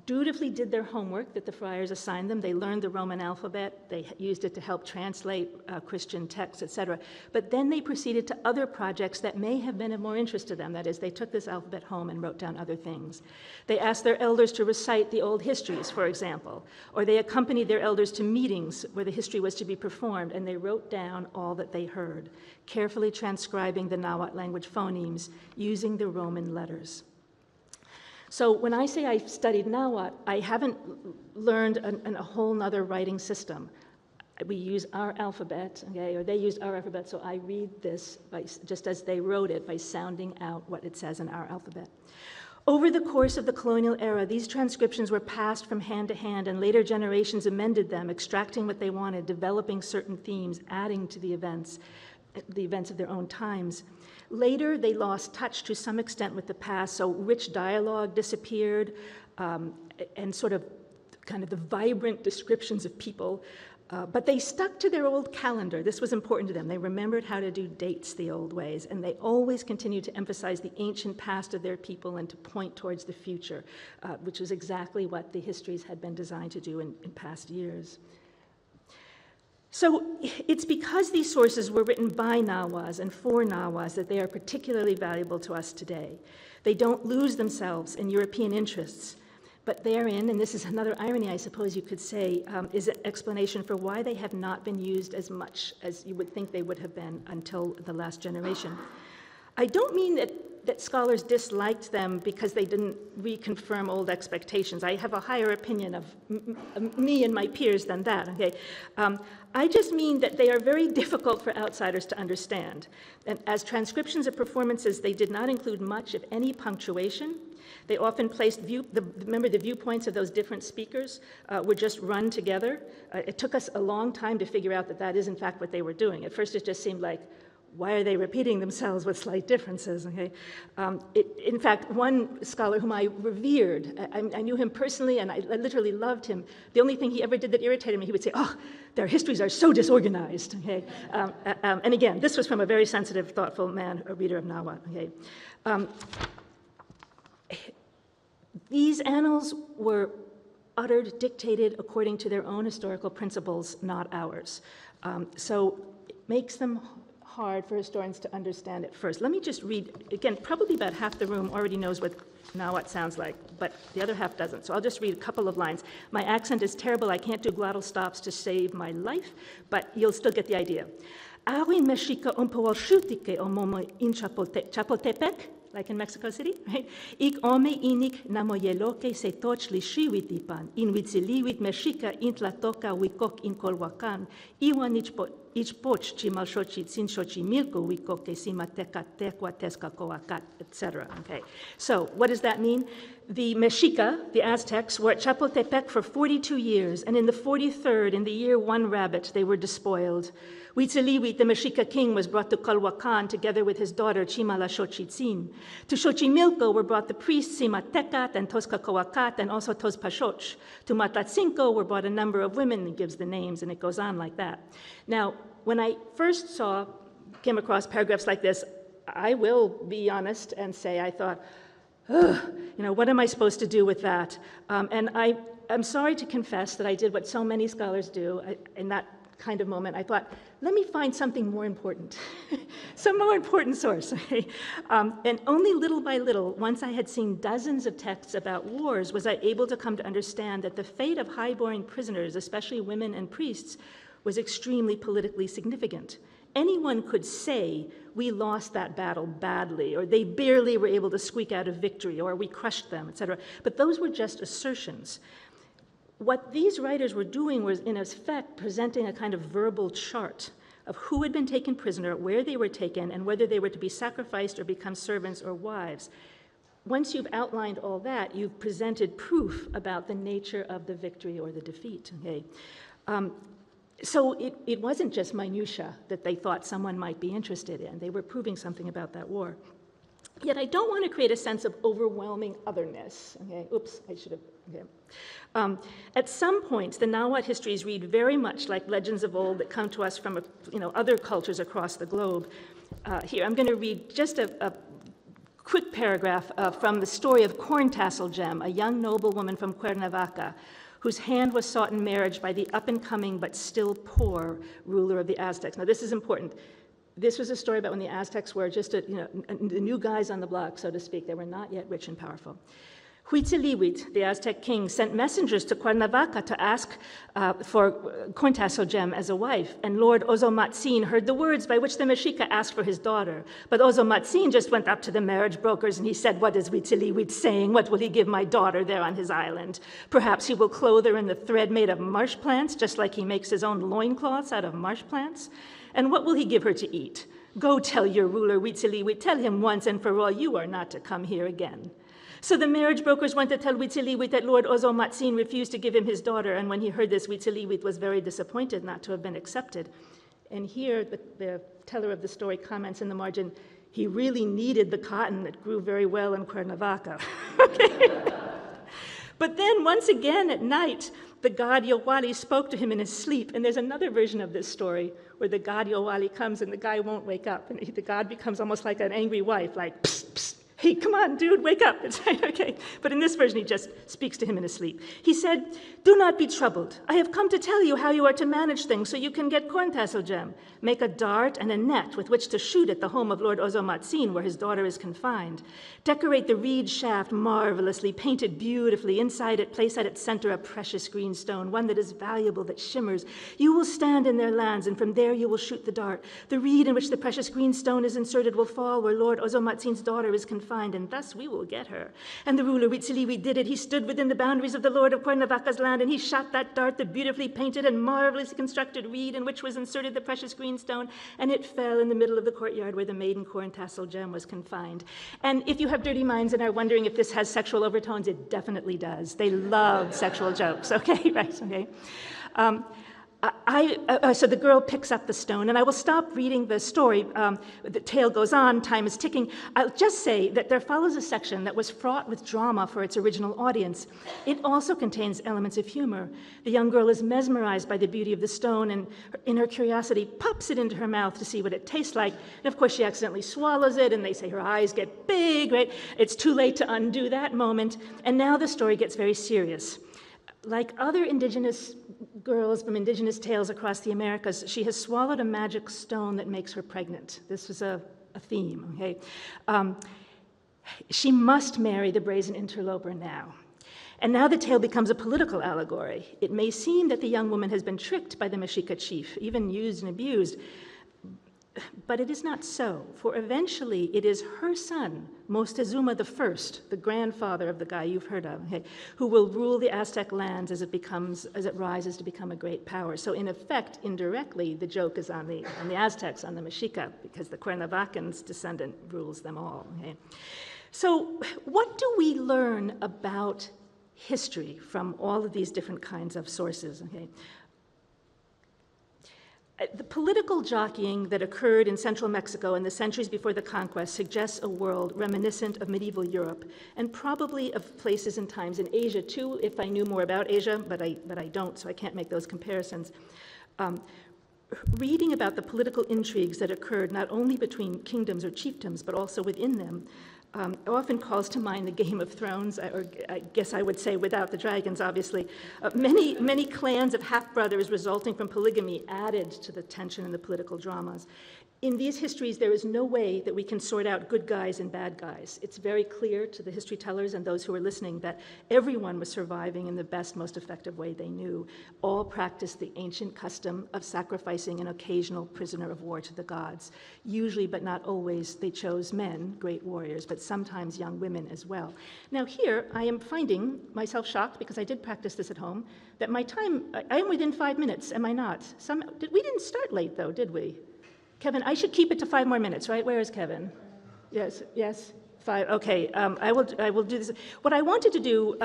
dutifully did their homework that the friars assigned them. They learned the Roman alphabet. They used it to help translate Christian texts, etc. But then they proceeded to other projects that may have been of more interest to them. That is, they took this alphabet home and wrote down other things. They asked their elders to recite the old histories, for example, or they accompanied their elders to meetings where the history was to be performed, and they wrote down all that they heard, carefully transcribing the Nahuatl language phonemes using the Roman letters. So when I say I've studied Nahuatl, I haven't learned a whole nother writing system. We use our alphabet, okay, or they used our alphabet, so I read this just as they wrote it, by sounding out what it says in our alphabet. Over the course of the colonial era, these transcriptions were passed from hand to hand, and later generations amended them, extracting what they wanted, developing certain themes, adding to the events of their own times. Later, they lost touch to some extent with the past, so rich dialogue disappeared, and sort of kind of the vibrant descriptions of people. But they stuck to their old calendar. This was important to them. They remembered how to do dates the old ways, and they always continued to emphasize the ancient past of their people and to point towards the future, which was exactly what the histories had been designed to do in past years. So it's because these sources were written by Nahuas and for Nahuas that they are particularly valuable to us today. They don't lose themselves in European interests, but therein, and this is another irony I suppose you could say, is an explanation for why they have not been used as much as you would think they would have been until the last generation. I don't mean that scholars disliked them because they didn't reconfirm old expectations. I have a higher opinion of me and my peers than that, okay? I just mean that they are very difficult for outsiders to understand. And as transcriptions of performances, they did not include much, if any, punctuation. They often placed, remember the viewpoints of those different speakers were just run together. It took us a long time to figure out that that is in fact what they were doing. At first it just seemed like, why are they repeating themselves with slight differences? Okay? In fact, one scholar whom I revered, I knew him personally and I literally loved him. The only thing he ever did that irritated me, he would say, oh, their histories are so disorganized. Okay? And again, this was from a very sensitive, thoughtful man, a reader of Nahuatl. Okay? These annals were uttered, dictated according to their own historical principles, not ours. So it makes them hard for historians to understand at first. Let me just read, again, probably about half the room already knows what Nahuatl sounds like, but the other half doesn't. So I'll just read a couple of lines. My accent is terrible. I can't do glottal stops to save my life, but you'll still get the idea. Awi meshika umpawalshutike omomo in Chapultepec, like in Mexico City, right? Ik ome inik namoyeloke se toch lishiwitipan, in witziliwit meshika intlatoka wikok in kolwakan, iwan ich poch chimalshochi tsinshochi milko wikoke simateka tekwa teska koakat, etc. Okay. So what does that mean? The Mexica, the Aztecs, were at Chapultepec for 42 years, and in the 43rd, in the year One Rabbit, they were despoiled. Huitzilihuit, the Mexica king, was brought to Culhuacan together with his daughter Chimalaxochitzin. To Xochimilco were brought the priests Simatecat and Tozcacoacat and also Tozpachoch. To Matlatzinco were brought a number of women. It gives the names, and it goes on like that. Now, when I first came across paragraphs like this, I will be honest and say I thought, what am I supposed to do with that? And I'm sorry to confess that I did what so many scholars do in that kind of moment. I thought, let me find something more important, some more important source. Okay? And only little by little, once I had seen dozens of texts about wars, was I able to come to understand that the fate of high-born prisoners, especially women and priests, was extremely politically significant. Anyone could say, we lost that battle badly, or they barely were able to squeak out a victory, or we crushed them, etc. But those were just assertions. What these writers were doing was, in effect, presenting a kind of verbal chart of who had been taken prisoner, where they were taken, and whether they were to be sacrificed or become servants or wives. Once you've outlined all that, you've presented proof about the nature of the victory or the defeat. Okay? So it wasn't just minutia that they thought someone might be interested in. They were proving something about that war. Yet I don't want to create a sense of overwhelming otherness. Okay? Oops, I should have. Okay. At some points, the Nahuatl histories read very much like legends of old that come to us from other cultures across the globe. Here, I'm going to read just a quick paragraph from the story of Corn Tassel Gem, a young noblewoman from Cuernavaca, whose hand was sought in marriage by the up-and-coming but still poor ruler of the Aztecs. Now, this is important. This was a story about when the Aztecs were just the new guys on the block, so to speak. They were not yet rich and powerful. Huitzilihuit, the Aztec king, sent messengers to Cuernavaca to ask for Corn Tassel Gem as a wife, and Lord Ozomatzin heard the words by which the Mexica asked for his daughter. But Ozomatzin just went up to the marriage brokers and he said, what is Huitzilihuit saying? What will he give my daughter there on his island? Perhaps he will clothe her in the thread made of marsh plants, just like he makes his own loincloths out of marsh plants? And what will he give her to eat? Go tell your ruler, Huitzilihuit, tell him once and for all, you are not to come here again. So the marriage brokers went to tell Huitzilihuit that Lord Ozomatzin refused to give him his daughter, and when he heard this, Huitzilihuit was very disappointed not to have been accepted. And here, the teller of the story comments in the margin, he really needed the cotton that grew very well in Cuernavaca. Okay. But then, once again at night, the god Yowali spoke to him in his sleep, and there's another version of this story where the god Yowali comes and the guy won't wake up, and the god becomes almost like an angry wife, like, psst, psst. Hey, come on, dude, wake up. It's okay. But in this version, he just speaks to him in his sleep. He said, do not be troubled. I have come to tell you how you are to manage things so you can get Corn Tassel Gem. Make a dart and a net with which to shoot at the home of Lord Ozomatzin, where his daughter is confined. Decorate the reed shaft marvelously, paint it beautifully. Inside it, place at its center a precious green stone, one that is valuable, that shimmers. You will stand in their lands, and from there you will shoot the dart. The reed in which the precious green stone is inserted will fall where Lord Ozomatzin's daughter is confined, and thus we will get her. And the ruler Huitzilihuit did it. He stood within the boundaries of the Lord of Cuernavaca's land, and he shot that dart, the beautifully painted and marvelously constructed reed in which was inserted the precious green stone, and it fell in the middle of the courtyard where the maiden Corn Tassel Gem was confined. And if you have dirty minds and are wondering if this has sexual overtones, it definitely does. They love sexual jokes. Okay, right, okay. So the girl picks up the stone, and I will stop reading the story. The tale goes on, time is ticking. I'll just say that there follows a section that was fraught with drama for its original audience. It also contains elements of humor. The young girl is mesmerized by the beauty of the stone, and in her curiosity, pops it into her mouth to see what it tastes like. And of course, she accidentally swallows it, and they say her eyes get big, right? It's too late to undo that moment, and now the story gets very serious. Like other indigenous girls from indigenous tales across the Americas, she has swallowed a magic stone that makes her pregnant. This was a theme, okay? She must marry the brazen interloper now. And now the tale becomes a political allegory. It may seem that the young woman has been tricked by the Mexica chief, even used and abused, but it is not so, for eventually it is her son, Moctezuma I, the grandfather of the guy you've heard of, okay, who will rule the Aztec lands as it rises to become a great power. So in effect, indirectly, the joke is on the Aztecs, on the Mexica, because the Cuernavacans' descendant rules them all. Okay. So what do we learn about history from all of these different kinds of sources? Okay. The political jockeying that occurred in central Mexico in the centuries before the conquest suggests a world reminiscent of medieval Europe and probably of places and times in Asia too, if I knew more about Asia, but I don't, so I can't make those comparisons. Reading about the political intrigues that occurred not only between kingdoms or chiefdoms, but also within them, often calls to mind the Game of Thrones, or I guess I would say without the dragons, obviously. Many clans of half-brothers resulting from polygamy added to the tension in the political dramas. In these histories, there is no way that we can sort out good guys and bad guys. It's very clear to the history tellers and those who are listening that everyone was surviving in the best, most effective way they knew. All practiced the ancient custom of sacrificing an occasional prisoner of war to the gods. Usually, but not always, they chose men, great warriors, but sometimes young women as well. Now here, I am finding myself shocked, because I did practice this at home, that my time, I am within 5 minutes, am I not? We didn't start late though, did we? Kevin, I should keep it to 5 more minutes, right? Where is Kevin? Yes, 5, okay, I will do this. What I wanted to do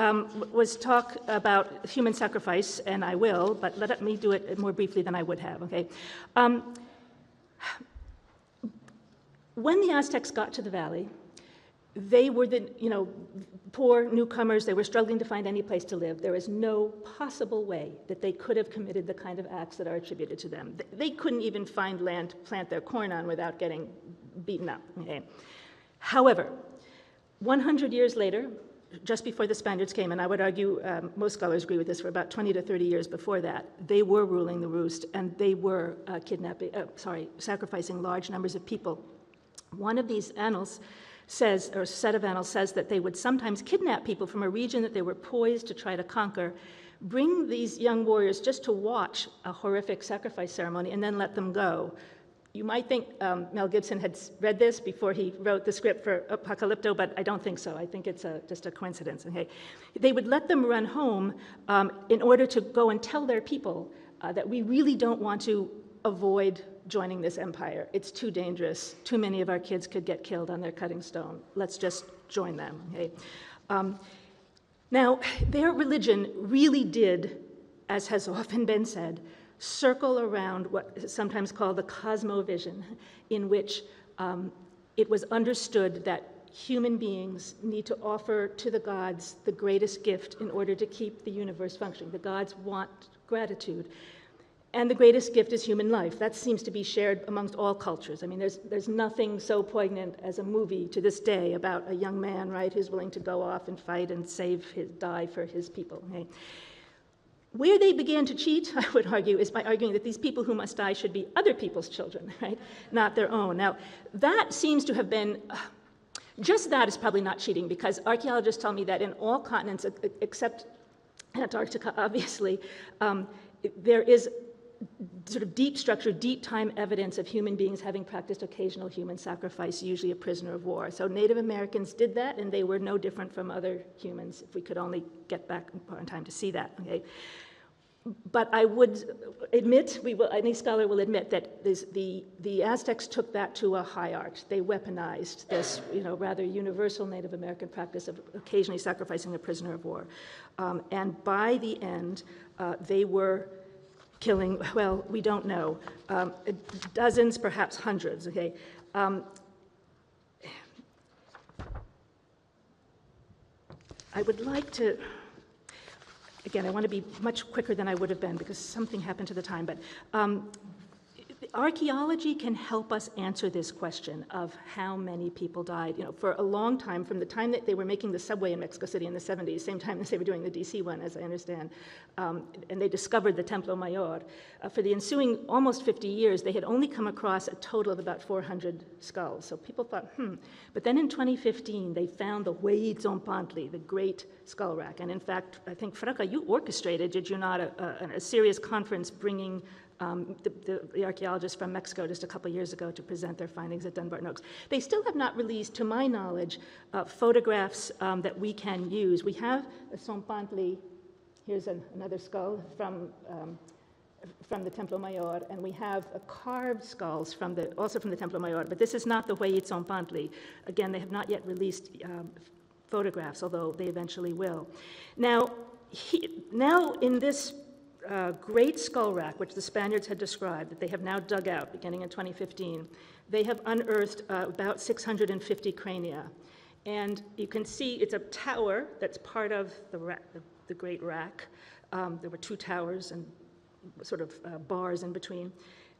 was talk about human sacrifice, and I will, but let me do it more briefly than I would have, okay? When the Aztecs got to the valley, they were the, poor newcomers. They were struggling to find any place to live. There is no possible way that they could have committed the kind of acts that are attributed to them. They couldn't even find land to plant their corn on without getting beaten up. Okay? However, 100 years later, just before the Spaniards came, and I would argue most scholars agree with this, for about 20 to 30 years before that, they were ruling the roost, and they were sacrificing large numbers of people. One of these annals says, or a set of annals says, that they would sometimes kidnap people from a region that they were poised to try to conquer, bring these young warriors just to watch a horrific sacrifice ceremony, and then let them go. You might think Mel Gibson had read this before he wrote the script for Apocalypto, but I don't think so. I think it's just a coincidence. Okay? They would let them run home in order to go and tell their people that we really don't want to avoid joining this empire. It's too dangerous. Too many of our kids could get killed on their cutting stone. Let's just join them. Okay? Now, their religion really did, as has often been said, circle around what is sometimes called the cosmovision, in which it was understood that human beings need to offer to the gods the greatest gift in order to keep the universe functioning. The gods want gratitude. And the greatest gift is human life. That seems to be shared amongst all cultures. I mean, there's nothing so poignant as a movie to this day about a young man, right, who's willing to go off and fight and die for his people. Okay? Where they began to cheat, I would argue, is by arguing that these people who must die should be other people's children, right, not their own. Now, that seems to have been, just that is probably not cheating, because archaeologists tell me that in all continents, except Antarctica, obviously, there is sort of deep structure, deep time evidence of human beings having practiced occasional human sacrifice, usually a prisoner of war. So Native Americans did that, and they were no different from other humans, if we could only get back in time to see that. Okay? But I would admit, any scholar will admit, that the Aztecs took that to a high art. They weaponized this rather universal Native American practice of occasionally sacrificing a prisoner of war. And by the end, they were killing, well, we don't know, dozens, perhaps hundreds, okay? I would like to, again, I want to be much quicker than I would have been because something happened to the time, but archaeology can help us answer this question of how many people died. For a long time, from the time that they were making the subway in Mexico City in the 70s, same time as they were doing the DC one, as I understand, and they discovered the Templo Mayor, for the ensuing almost 50 years, they had only come across a total of about 400 skulls. So people thought, But then in 2015, they found the Hueyitzompantli, the great skull rack. And in fact, I think, Fraka, you orchestrated, did you not, a serious conference bringing the archaeologists from Mexico just a couple years ago to present their findings at Dunbarton Oaks. They still have not released, to my knowledge, photographs that we can use. We have a Zompantli, here's another skull from from the Templo Mayor, and we have carved skulls also from the Templo Mayor, but this is not the Hueyitzompantli. Again, they have not yet released photographs, although they eventually will. Now in this great skull rack, which the Spaniards had described, that they have now dug out beginning in 2015, they have unearthed about 650 crania. And you can see it's a tower that's part of the great rack. There were two towers and sort of bars in between.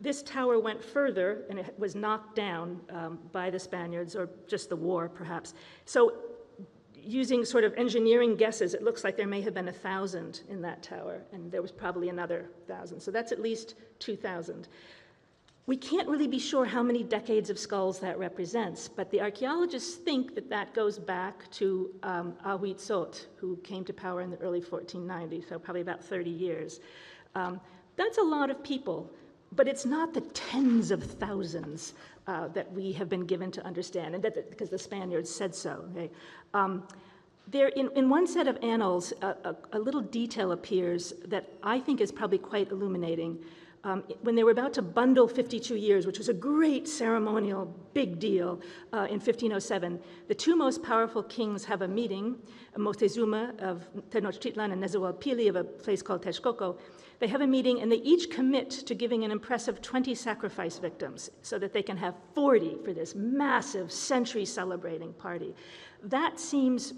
This tower went further, and it was knocked down by the Spaniards, or just the war, perhaps. So using sort of engineering guesses, it looks like there may have been 1,000 in that tower, and there was probably another 1,000. So that's at least 2,000. We can't really be sure how many decades of skulls that represents, but the archaeologists think that that goes back to Ahuitzot, who came to power in the early 1490s, so probably about 30 years. That's a lot of people, but it's not the tens of thousands that we have been given to understand, and because the Spaniards said so. Okay? There, in one set of annals, a little detail appears that I think is probably quite illuminating. When they were about to bundle 52 years, which was a great ceremonial big deal in 1507, the two most powerful kings have a meeting, Moctezuma of Tenochtitlan and Nezahualpilli of a place called Texcoco. They have a meeting and they each commit to giving an impressive 20 sacrifice victims so that they can have 40 for this massive century celebrating party. That seems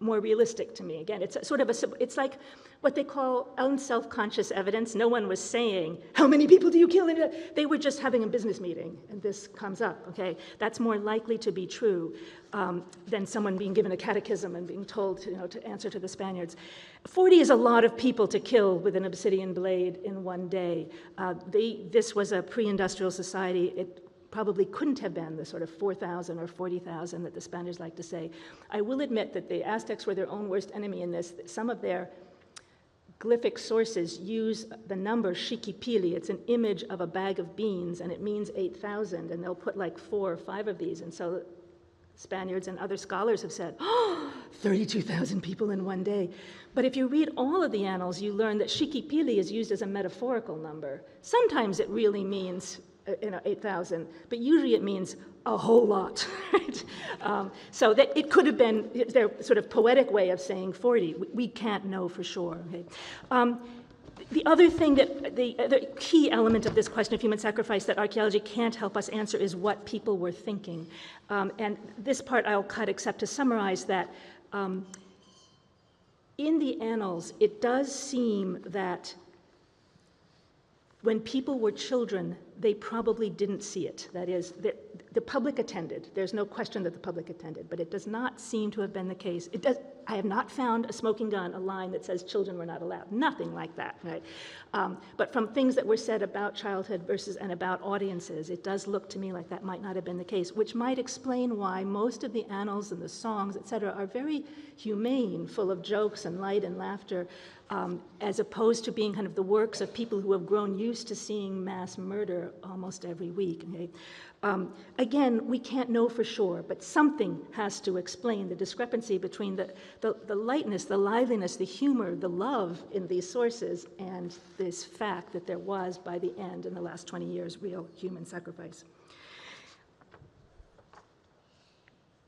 more realistic to me. Again, it's sort of it's like what they call unself-conscious evidence. No one was saying, how many people do you kill? They were just having a business meeting, and this comes up, okay? That's more likely to be true than someone being given a catechism and being told to answer to the Spaniards. 40 is a lot of people to kill with an obsidian blade in one day. This was a pre-industrial society. It probably couldn't have been the sort of 4,000 or 40,000 that the Spaniards like to say. I will admit that the Aztecs were their own worst enemy in this. Some of their glyphic sources use the number Xiquipili. It's an image of a bag of beans, and it means 8,000, and they'll put like 4 or 5 of these. And so Spaniards and other scholars have said, 32,000 people in one day. But if you read all of the annals, you learn that Xiquipili is used as a metaphorical number. Sometimes it really means 8,000, but usually it means a whole lot, right? So that it could have been their sort of poetic way of saying 40. We can't know for sure. Okay? The other thing the other key element of this question of human sacrifice that archaeology can't help us answer is what people were thinking. And this part I'll cut except to summarize that in the annals, it does seem that when people were children, they probably didn't see it. That is, the public attended. There's no question that the public attended, but it does not seem to have been the case. I have not found a smoking gun, a line that says children were not allowed. Nothing like that, right? But from things that were said about childhood and about audiences, it does look to me like that might not have been the case, which might explain why most of the annals and the songs, et cetera, are very humane, full of jokes and light and laughter, as opposed to being kind of the works of people who have grown used to seeing mass murder almost every week. Okay? Again, we can't know for sure, but something has to explain the discrepancy between the lightness, the liveliness, the humor, the love in these sources and this fact that there was, by the end, in the last 20 years, real human sacrifice.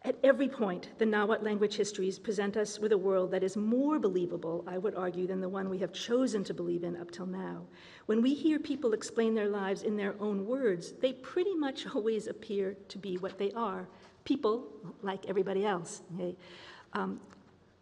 At every point, the Nahuatl language histories present us with a world that is more believable, I would argue, than the one we have chosen to believe in up till now. When we hear people explain their lives in their own words, they pretty much always appear to be what they are, people like everybody else. Okay?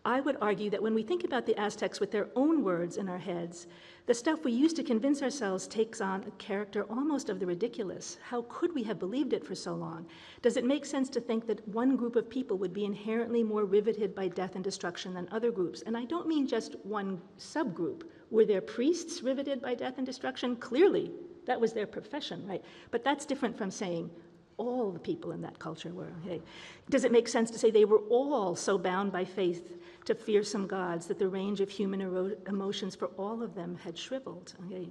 I would argue that when we think about the Aztecs with their own words in our heads, the stuff we used to convince ourselves takes on a character almost of the ridiculous. How could we have believed it for so long? Does it make sense to think that one group of people would be inherently more riveted by death and destruction than other groups? And I don't mean just one subgroup. Were there priests riveted by death and destruction? Clearly, that was their profession, right? But that's different from saying all the people in that culture were. Okay? Does it make sense to say they were all so bound by faith to fearsome gods that the range of human emotions for all of them had shriveled? Okay?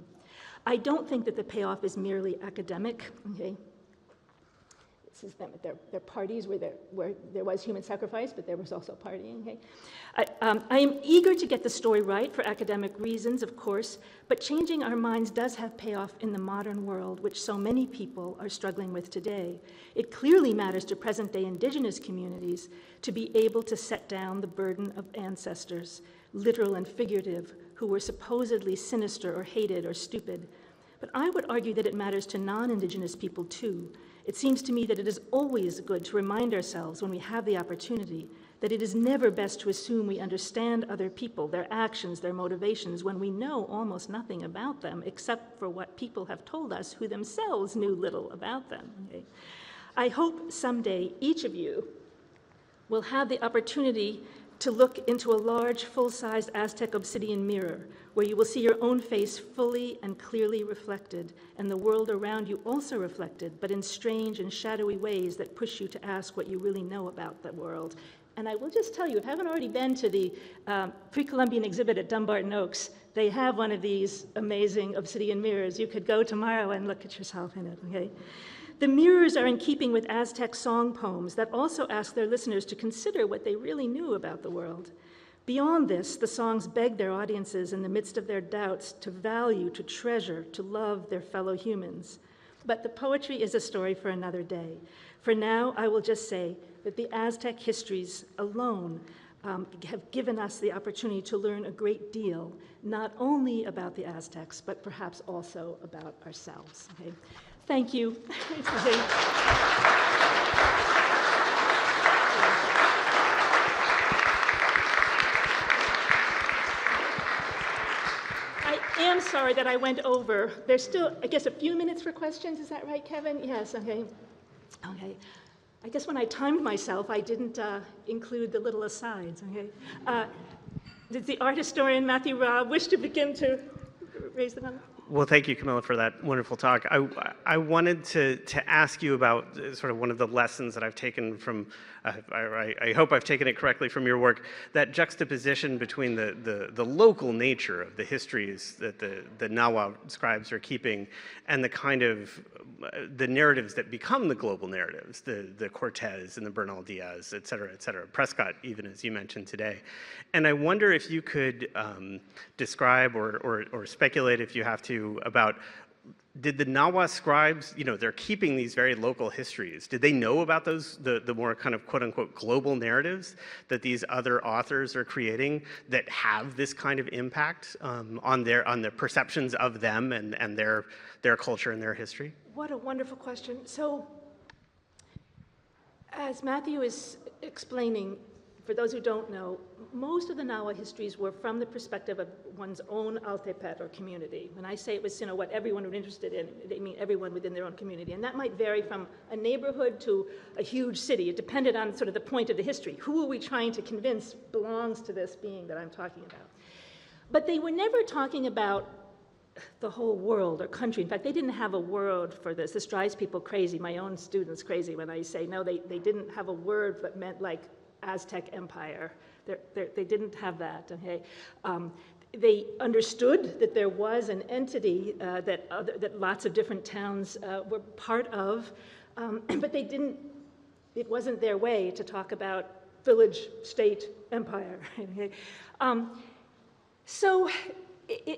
I don't think that the payoff is merely academic. Okay? this is them at their parties where there was human sacrifice, but there was also partying. Okay? I am eager to get the story right for academic reasons, of course, but changing our minds does have payoff in the modern world, which so many people are struggling with today. It clearly matters to present-day indigenous communities to be able to set down the burden of ancestors, literal and figurative, who were supposedly sinister or hated or stupid. But I would argue that it matters to non-indigenous people too. It seems to me that it is always good to remind ourselves when we have the opportunity that it is never best to assume we understand other people, their actions, their motivations, when we know almost nothing about them except for what people have told us who themselves knew little about them. Okay? I hope someday each of you will have the opportunity to look into a large, full-sized Aztec obsidian mirror where you will see your own face fully and clearly reflected, and the world around you also reflected, but in strange and shadowy ways that push you to ask what you really know about the world. And I will just tell you, if you haven't already been to the pre-Columbian exhibit at Dumbarton Oaks, they have one of these amazing obsidian mirrors. You could go tomorrow and look at yourself in it, okay? The mirrors are in keeping with Aztec song poems that also ask their listeners to consider what they really knew about the world. Beyond this, the songs beg their audiences in the midst of their doubts to value, to treasure, to love their fellow humans. But the poetry is a story for another day. For now, I will just say that the Aztec histories alone have given us the opportunity to learn a great deal, not only about the Aztecs, but perhaps also about ourselves. Okay? Thank you. I am sorry that I went over. There's still, I guess, a few minutes for questions. Is that right, Kevin? Yes, okay. Okay. I guess when I timed myself, I didn't include the little asides, okay? Does the art historian Matthew Raab wish to begin to raise the hand? Well, thank you, Camilla, for that wonderful talk. I wanted to ask you about sort of one of the lessons that I've taken from, I hope I've taken it correctly from your work, that juxtaposition between the local nature of the histories that the Nahua scribes are keeping and the kind of the narratives that become the global narratives, the Cortez and the Bernal Diaz, et cetera, Prescott, even as you mentioned today. And I wonder if you could describe or speculate, if you have to, about, did the Nahua scribes, they're keeping these very local histories. Did they know about those, the more kind of quote unquote global narratives that these other authors are creating that have this kind of impact on the perceptions of them and their culture and their history? What a wonderful question. So, as Matthew is explaining, for those who don't know, most of the Nahua histories were from the perspective of one's own Altepet or community. When I say it was, what everyone was interested in, they mean everyone within their own community. And that might vary from a neighborhood to a huge city. It depended on sort of the point of the history. Who are we trying to convince belongs to this being that I'm talking about? But they were never talking about the whole world or country. In fact, they didn't have a word for this. This drives people crazy, my own students crazy, when I say, no, they didn't have a word that meant like Aztec Empire. They didn't have that, okay? They understood that there was an entity that lots of different towns were part of, but it wasn't their way to talk about village, state, empire. Okay? So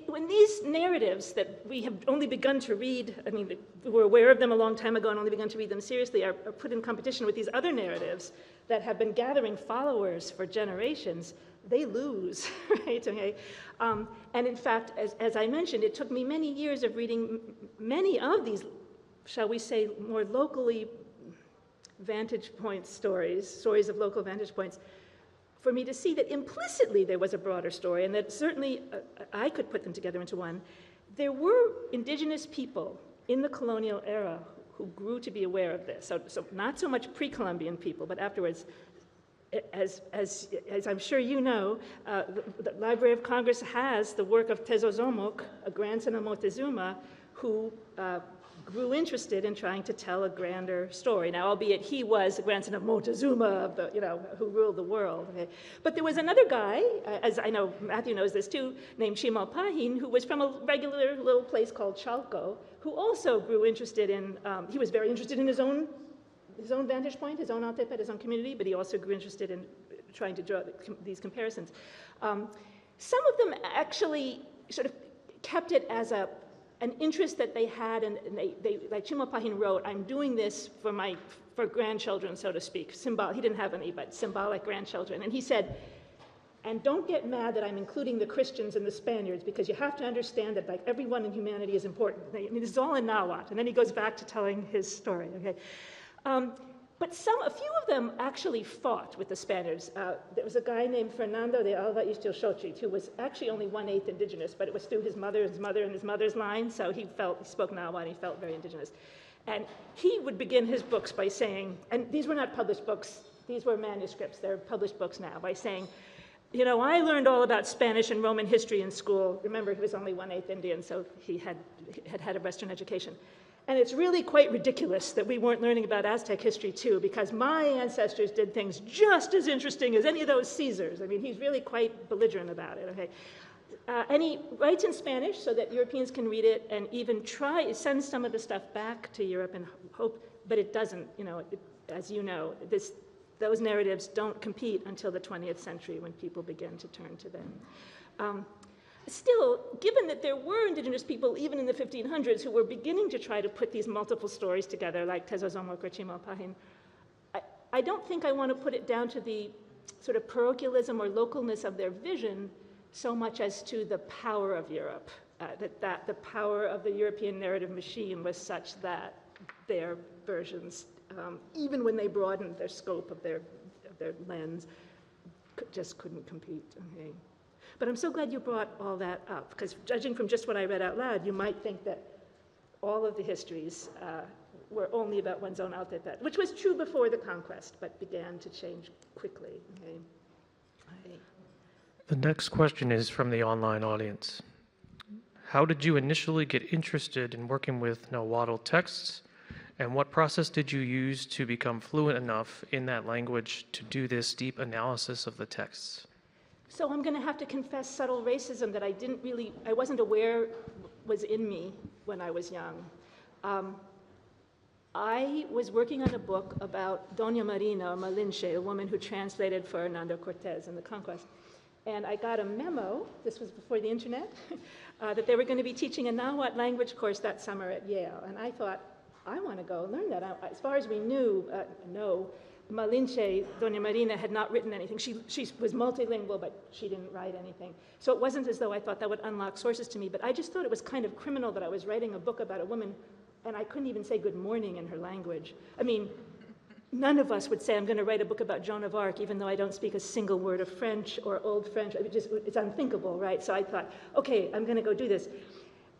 when these narratives that we have only begun to read, we were aware of them a long time ago and only begun to read them seriously, are put in competition with these other narratives that have been gathering followers for generations, they lose, right? Okay. And in fact, as I mentioned, it took me many years of reading many of these, shall we say, more locally vantage point stories of local vantage points, for me to see that implicitly there was a broader story, and that certainly I could put them together into one. There were indigenous people in the colonial era who grew to be aware of this. So not so much pre-Columbian people, but afterwards, as I'm sure you know, the Library of Congress has the work of Tezozomoc, a grandson of Moctezuma, who grew interested in trying to tell a grander story. Now, albeit he was the grandson of Moctezuma, who ruled the world. Okay? But there was another guy, as I know Matthew knows this too, named Chimalpahin, who was from a regular little place called Chalco, who also grew interested in, he was very interested in his own his own vantage point, his own Altepet, his own community, but he also grew interested in trying to draw these comparisons. Some of them actually sort of kept it as an interest that they had, and they like Chimalpahin wrote, I'm doing this for grandchildren, so to speak. He didn't have any, but symbolic grandchildren. And he said, and don't get mad that I'm including the Christians and the Spaniards, because you have to understand that like everyone in humanity is important. I mean, this is all in Nahuatl. And then he goes back to telling his story, okay? But a few of them actually fought with the Spaniards. There was a guy named Fernando de Alva Ixtlilxochitl, who was actually only 1/8 indigenous, but it was through his mother, and his mother's line, so he spoke Nahuatl, and he felt very indigenous. And he would begin his books by saying, and these were not published books, these were manuscripts, they're published books now, by saying, you know, I learned all about Spanish and Roman history in school. Remember, he was only 1/8 Indian, so he had a Western education. And it's really quite ridiculous that we weren't learning about Aztec history too, because my ancestors did things just as interesting as any of those Caesars. I mean, he's really quite belligerent about it, okay? And he writes in Spanish so that Europeans can read it and even send some of the stuff back to Europe and hope, but it doesn't, you know, as you know, those narratives don't compete until the 20th century when people begin to turn to them. Still, given that there were indigenous people, even in the 1500s, who were beginning to try to put these multiple stories together, like Tezozomok or Chimalpahin, I don't think I want to put it down to the sort of parochialism or localness of their vision so much as to the power of Europe, that the power of the European narrative machine was such that their versions, even when they broadened their scope of their lens, just couldn't compete. Okay. But I'm so glad you brought all that up, because judging from just what I read out loud, you might think that all of the histories were only about one's own Altepet, which was true before the conquest, but began to change quickly. Okay. The next question is from the online audience. How did you initially get interested in working with Nahuatl texts, and what process did you use to become fluent enough in that language to do this deep analysis of the texts? So I'm going to have to confess subtle racism that I wasn't aware was in me when I was young. I was working on a book about Doña Marina, or Malinche, a woman who translated for Hernando Cortez in the conquest. And I got a memo, this was before the internet, that they were going to be teaching a Nahuatl language course that summer at Yale. And I thought, I want to go learn that. As far as we knew, no, Malinche, Doña Marina, had not written anything. She was multilingual, but she didn't write anything. So it wasn't as though I thought that would unlock sources to me, but I just thought it was kind of criminal that I was writing a book about a woman and I couldn't even say good morning in her language. I mean, none of us would say, I'm going to write a book about Joan of Arc, even though I don't speak a single word of French or Old French. It's unthinkable, right? So I thought, okay, I'm going to go do this.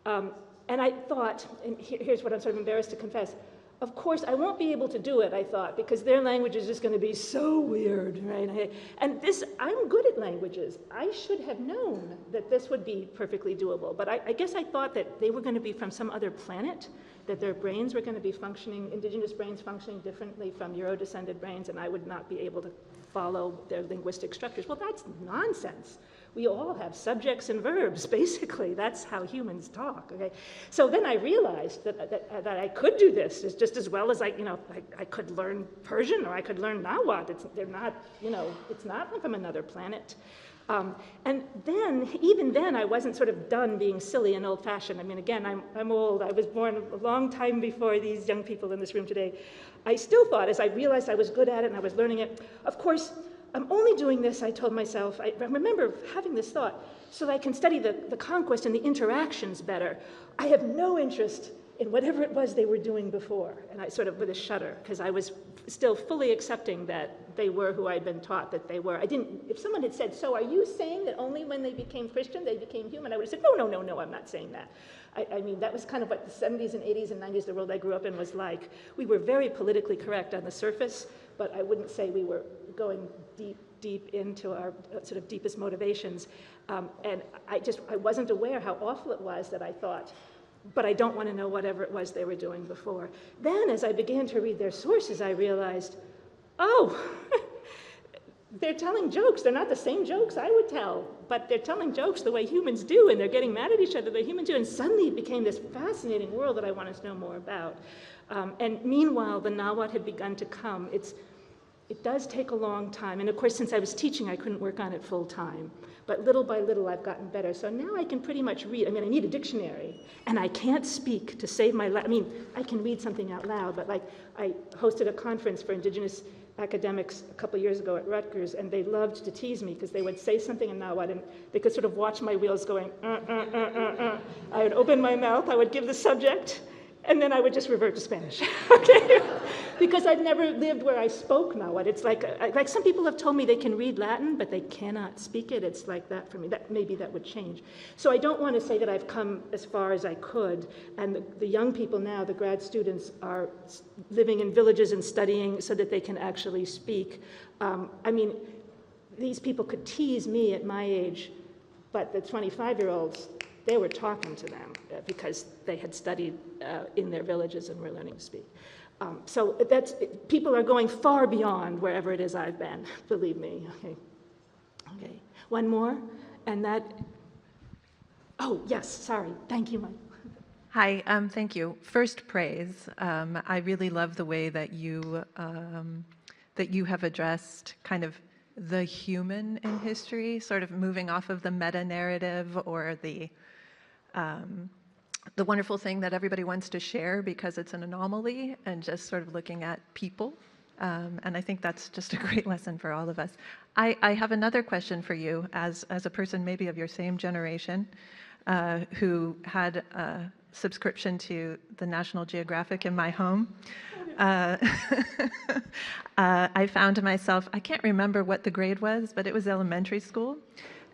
And I thought, and here's what I'm sort of embarrassed to confess, of course, I won't be able to do it, I thought, because their language is just going to be so weird, right? And I'm good at languages. I should have known that this would be perfectly doable. But I guess I thought that they were going to be from some other planet, that their brains were going to be functioning, indigenous brains functioning differently from Euro-descended brains, and I would not be able to follow their linguistic structures. Well, that's nonsense. We all have subjects and verbs, basically. That's how humans talk, okay? So then I realized that I could do this just as well as I could learn Persian or I could learn Nahuatl. It's not from another planet. And then, even then, I wasn't sort of done being silly and old-fashioned. I mean, again, I'm old. I was born a long time before these young people in this room today. I still thought, as I realized I was good at it and I was learning it, of course, I'm only doing this, I told myself. I remember having this thought, so that I can study the conquest and the interactions better. I have no interest in whatever it was they were doing before. And I sort of, with a shudder, because I was still fully accepting that they were who I'd been taught that they were. If someone had said, so are you saying that only when they became Christian, they became human? I would have said, no, I'm not saying that. I mean, that was kind of what the 70s and 80s and 90s, the world I grew up in, was like. We were very politically correct on the surface, but I wouldn't say we were going deep into our sort of deepest motivations. And I wasn't aware how awful it was that I thought, but I don't want to know whatever it was they were doing before. Then, as I began to read their sources, I realized, oh, they're telling jokes. They're not the same jokes I would tell, but they're telling jokes the way humans do, and they're getting mad at each other the way humans do. And suddenly it became this fascinating world that I wanted to know more about. And meanwhile, the Nahuatl had begun to come. It does take a long time. And of course, since I was teaching, I couldn't work on it full time. But little by little, I've gotten better. So now I can pretty much read. I mean, I need a dictionary, and I can't speak to save my life. I mean, I can read something out loud, but like I hosted a conference for Indigenous academics a couple years ago at Rutgers, and they loved to tease me because they would say something in Nahuatl, and they could sort of watch my wheels going, I would open my mouth, I would give the subject, and then I would just revert to Spanish, okay? Because I'd never lived where I spoke Nahuatl. It's like some people have told me they can read Latin, but they cannot speak it. It's like that for me. Maybe that would change. So I don't want to say that I've come as far as I could. And the young people now, the grad students, are living in villages and studying so that they can actually speak. I mean, these people could tease me at my age, but the 25-year-olds, they were talking to them because they had studied in their villages and were learning to speak. So people are going far beyond wherever it is I've been, believe me. Okay. One more, and that, oh, yes, sorry. Thank you, Mike. Hi, thank you. First, praise. I really love the way that you have addressed kind of the human in history, sort of moving off of the meta-narrative or the wonderful thing that everybody wants to share because it's an anomaly, and just sort of looking at people. And I think that's just a great lesson for all of us. I have another question for you as a person maybe of your same generation who had a subscription to the National Geographic in my home. I found myself, I can't remember what the grade was, but it was elementary school.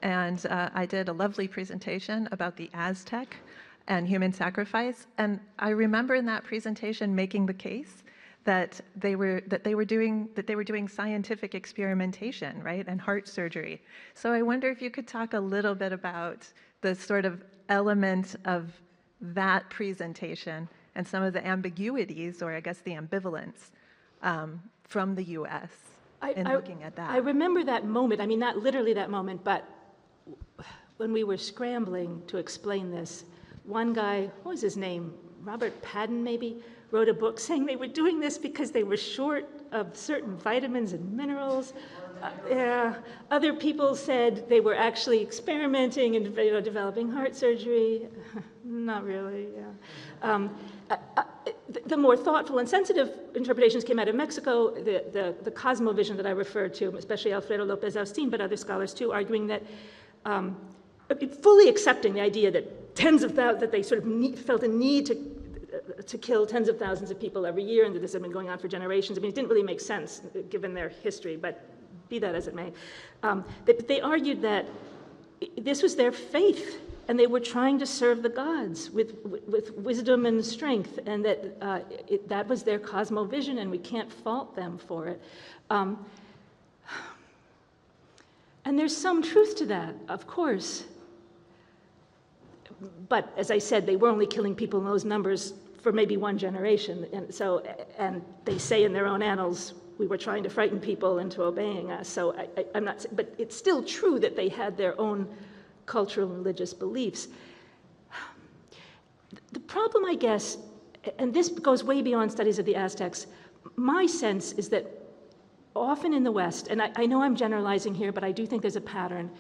And I did a lovely presentation about the Aztec and human sacrifice. And I remember in that presentation making the case that they were doing scientific experimentation, right, and heart surgery. So I wonder if you could talk a little bit about the sort of element of that presentation and some of the ambiguities, or I guess the ambivalence, from the U.S. in looking at that. I remember that moment. I mean, not literally that moment, but when we were scrambling to explain this, one guy, what was his name? Robert Padden, maybe, wrote a book saying they were doing this because they were short of certain vitamins and minerals. Other people said they were actually experimenting and developing heart surgery. Not really, yeah. The more thoughtful and sensitive interpretations came out of Mexico, the cosmovision that I referred to, especially Alfredo López Austin, but other scholars too, arguing that fully accepting the idea that that they sort of felt a need to kill tens of thousands of people every year, and that this had been going on for generations. I mean, it didn't really make sense given their history, but be that as it may. They argued that this was their faith, and they were trying to serve the gods with wisdom and strength, and that that was their cosmovision, and we can't fault them for it. And there's some truth to that, of course. But as I said, they were only killing people in those numbers for maybe one generation. And they say in their own annals, we were trying to frighten people into obeying us. So I'm not, but it's still true that they had their own cultural and religious beliefs. The problem, I guess, and this goes way beyond studies of the Aztecs, my sense is that often in the West, and I know I'm generalizing here, but I do think there's a pattern,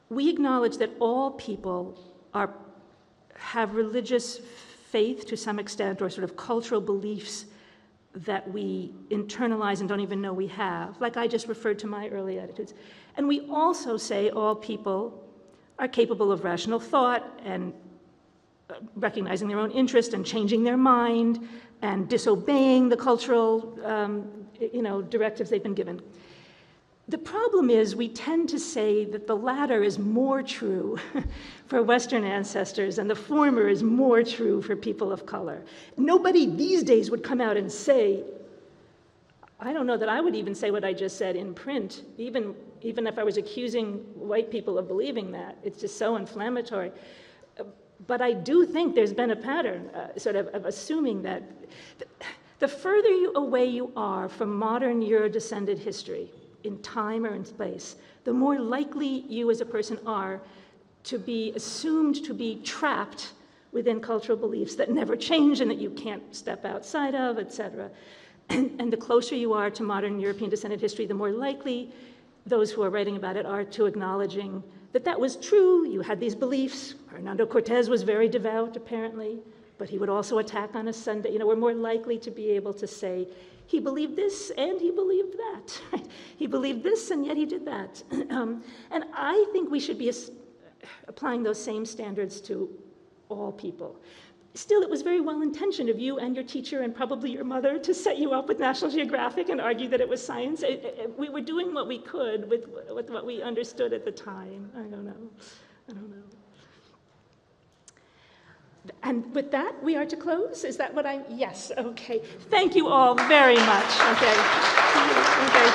we acknowledge that all people have religious faith to some extent, or sort of cultural beliefs that we internalize and don't even know we have, like I just referred to my early attitudes. And we also say all people are capable of rational thought and recognizing their own interest and changing their mind and disobeying the cultural directives they've been given. The problem is we tend to say that the latter is more true for Western ancestors and the former is more true for people of color. Nobody these days would come out and say, I don't know that I would even say what I just said in print, even if I was accusing white people of believing that. It's just so inflammatory. But I do think there's been a pattern of assuming that the further away you are from modern Euro-descended history, in time or in space, the more likely you as a person are to be assumed to be trapped within cultural beliefs that never change and that you can't step outside of, et cetera. And the closer you are to modern European descended history, the more likely those who are writing about it are to acknowledging that that was true. You had these beliefs. Hernando Cortez was very devout, apparently, but he would also attack on a Sunday. We're more likely to be able to say, he believed this and he believed that. Right? He believed this and yet he did that. And I think we should be applying those same standards to all people. Still, it was very well-intentioned of you and your teacher and probably your mother to set you up with National Geographic and argue that it was science. We were doing what we could with what we understood at the time. I don't know. And with that, we are to close? Is that what yes, okay. Thank you all very much. Okay. Okay.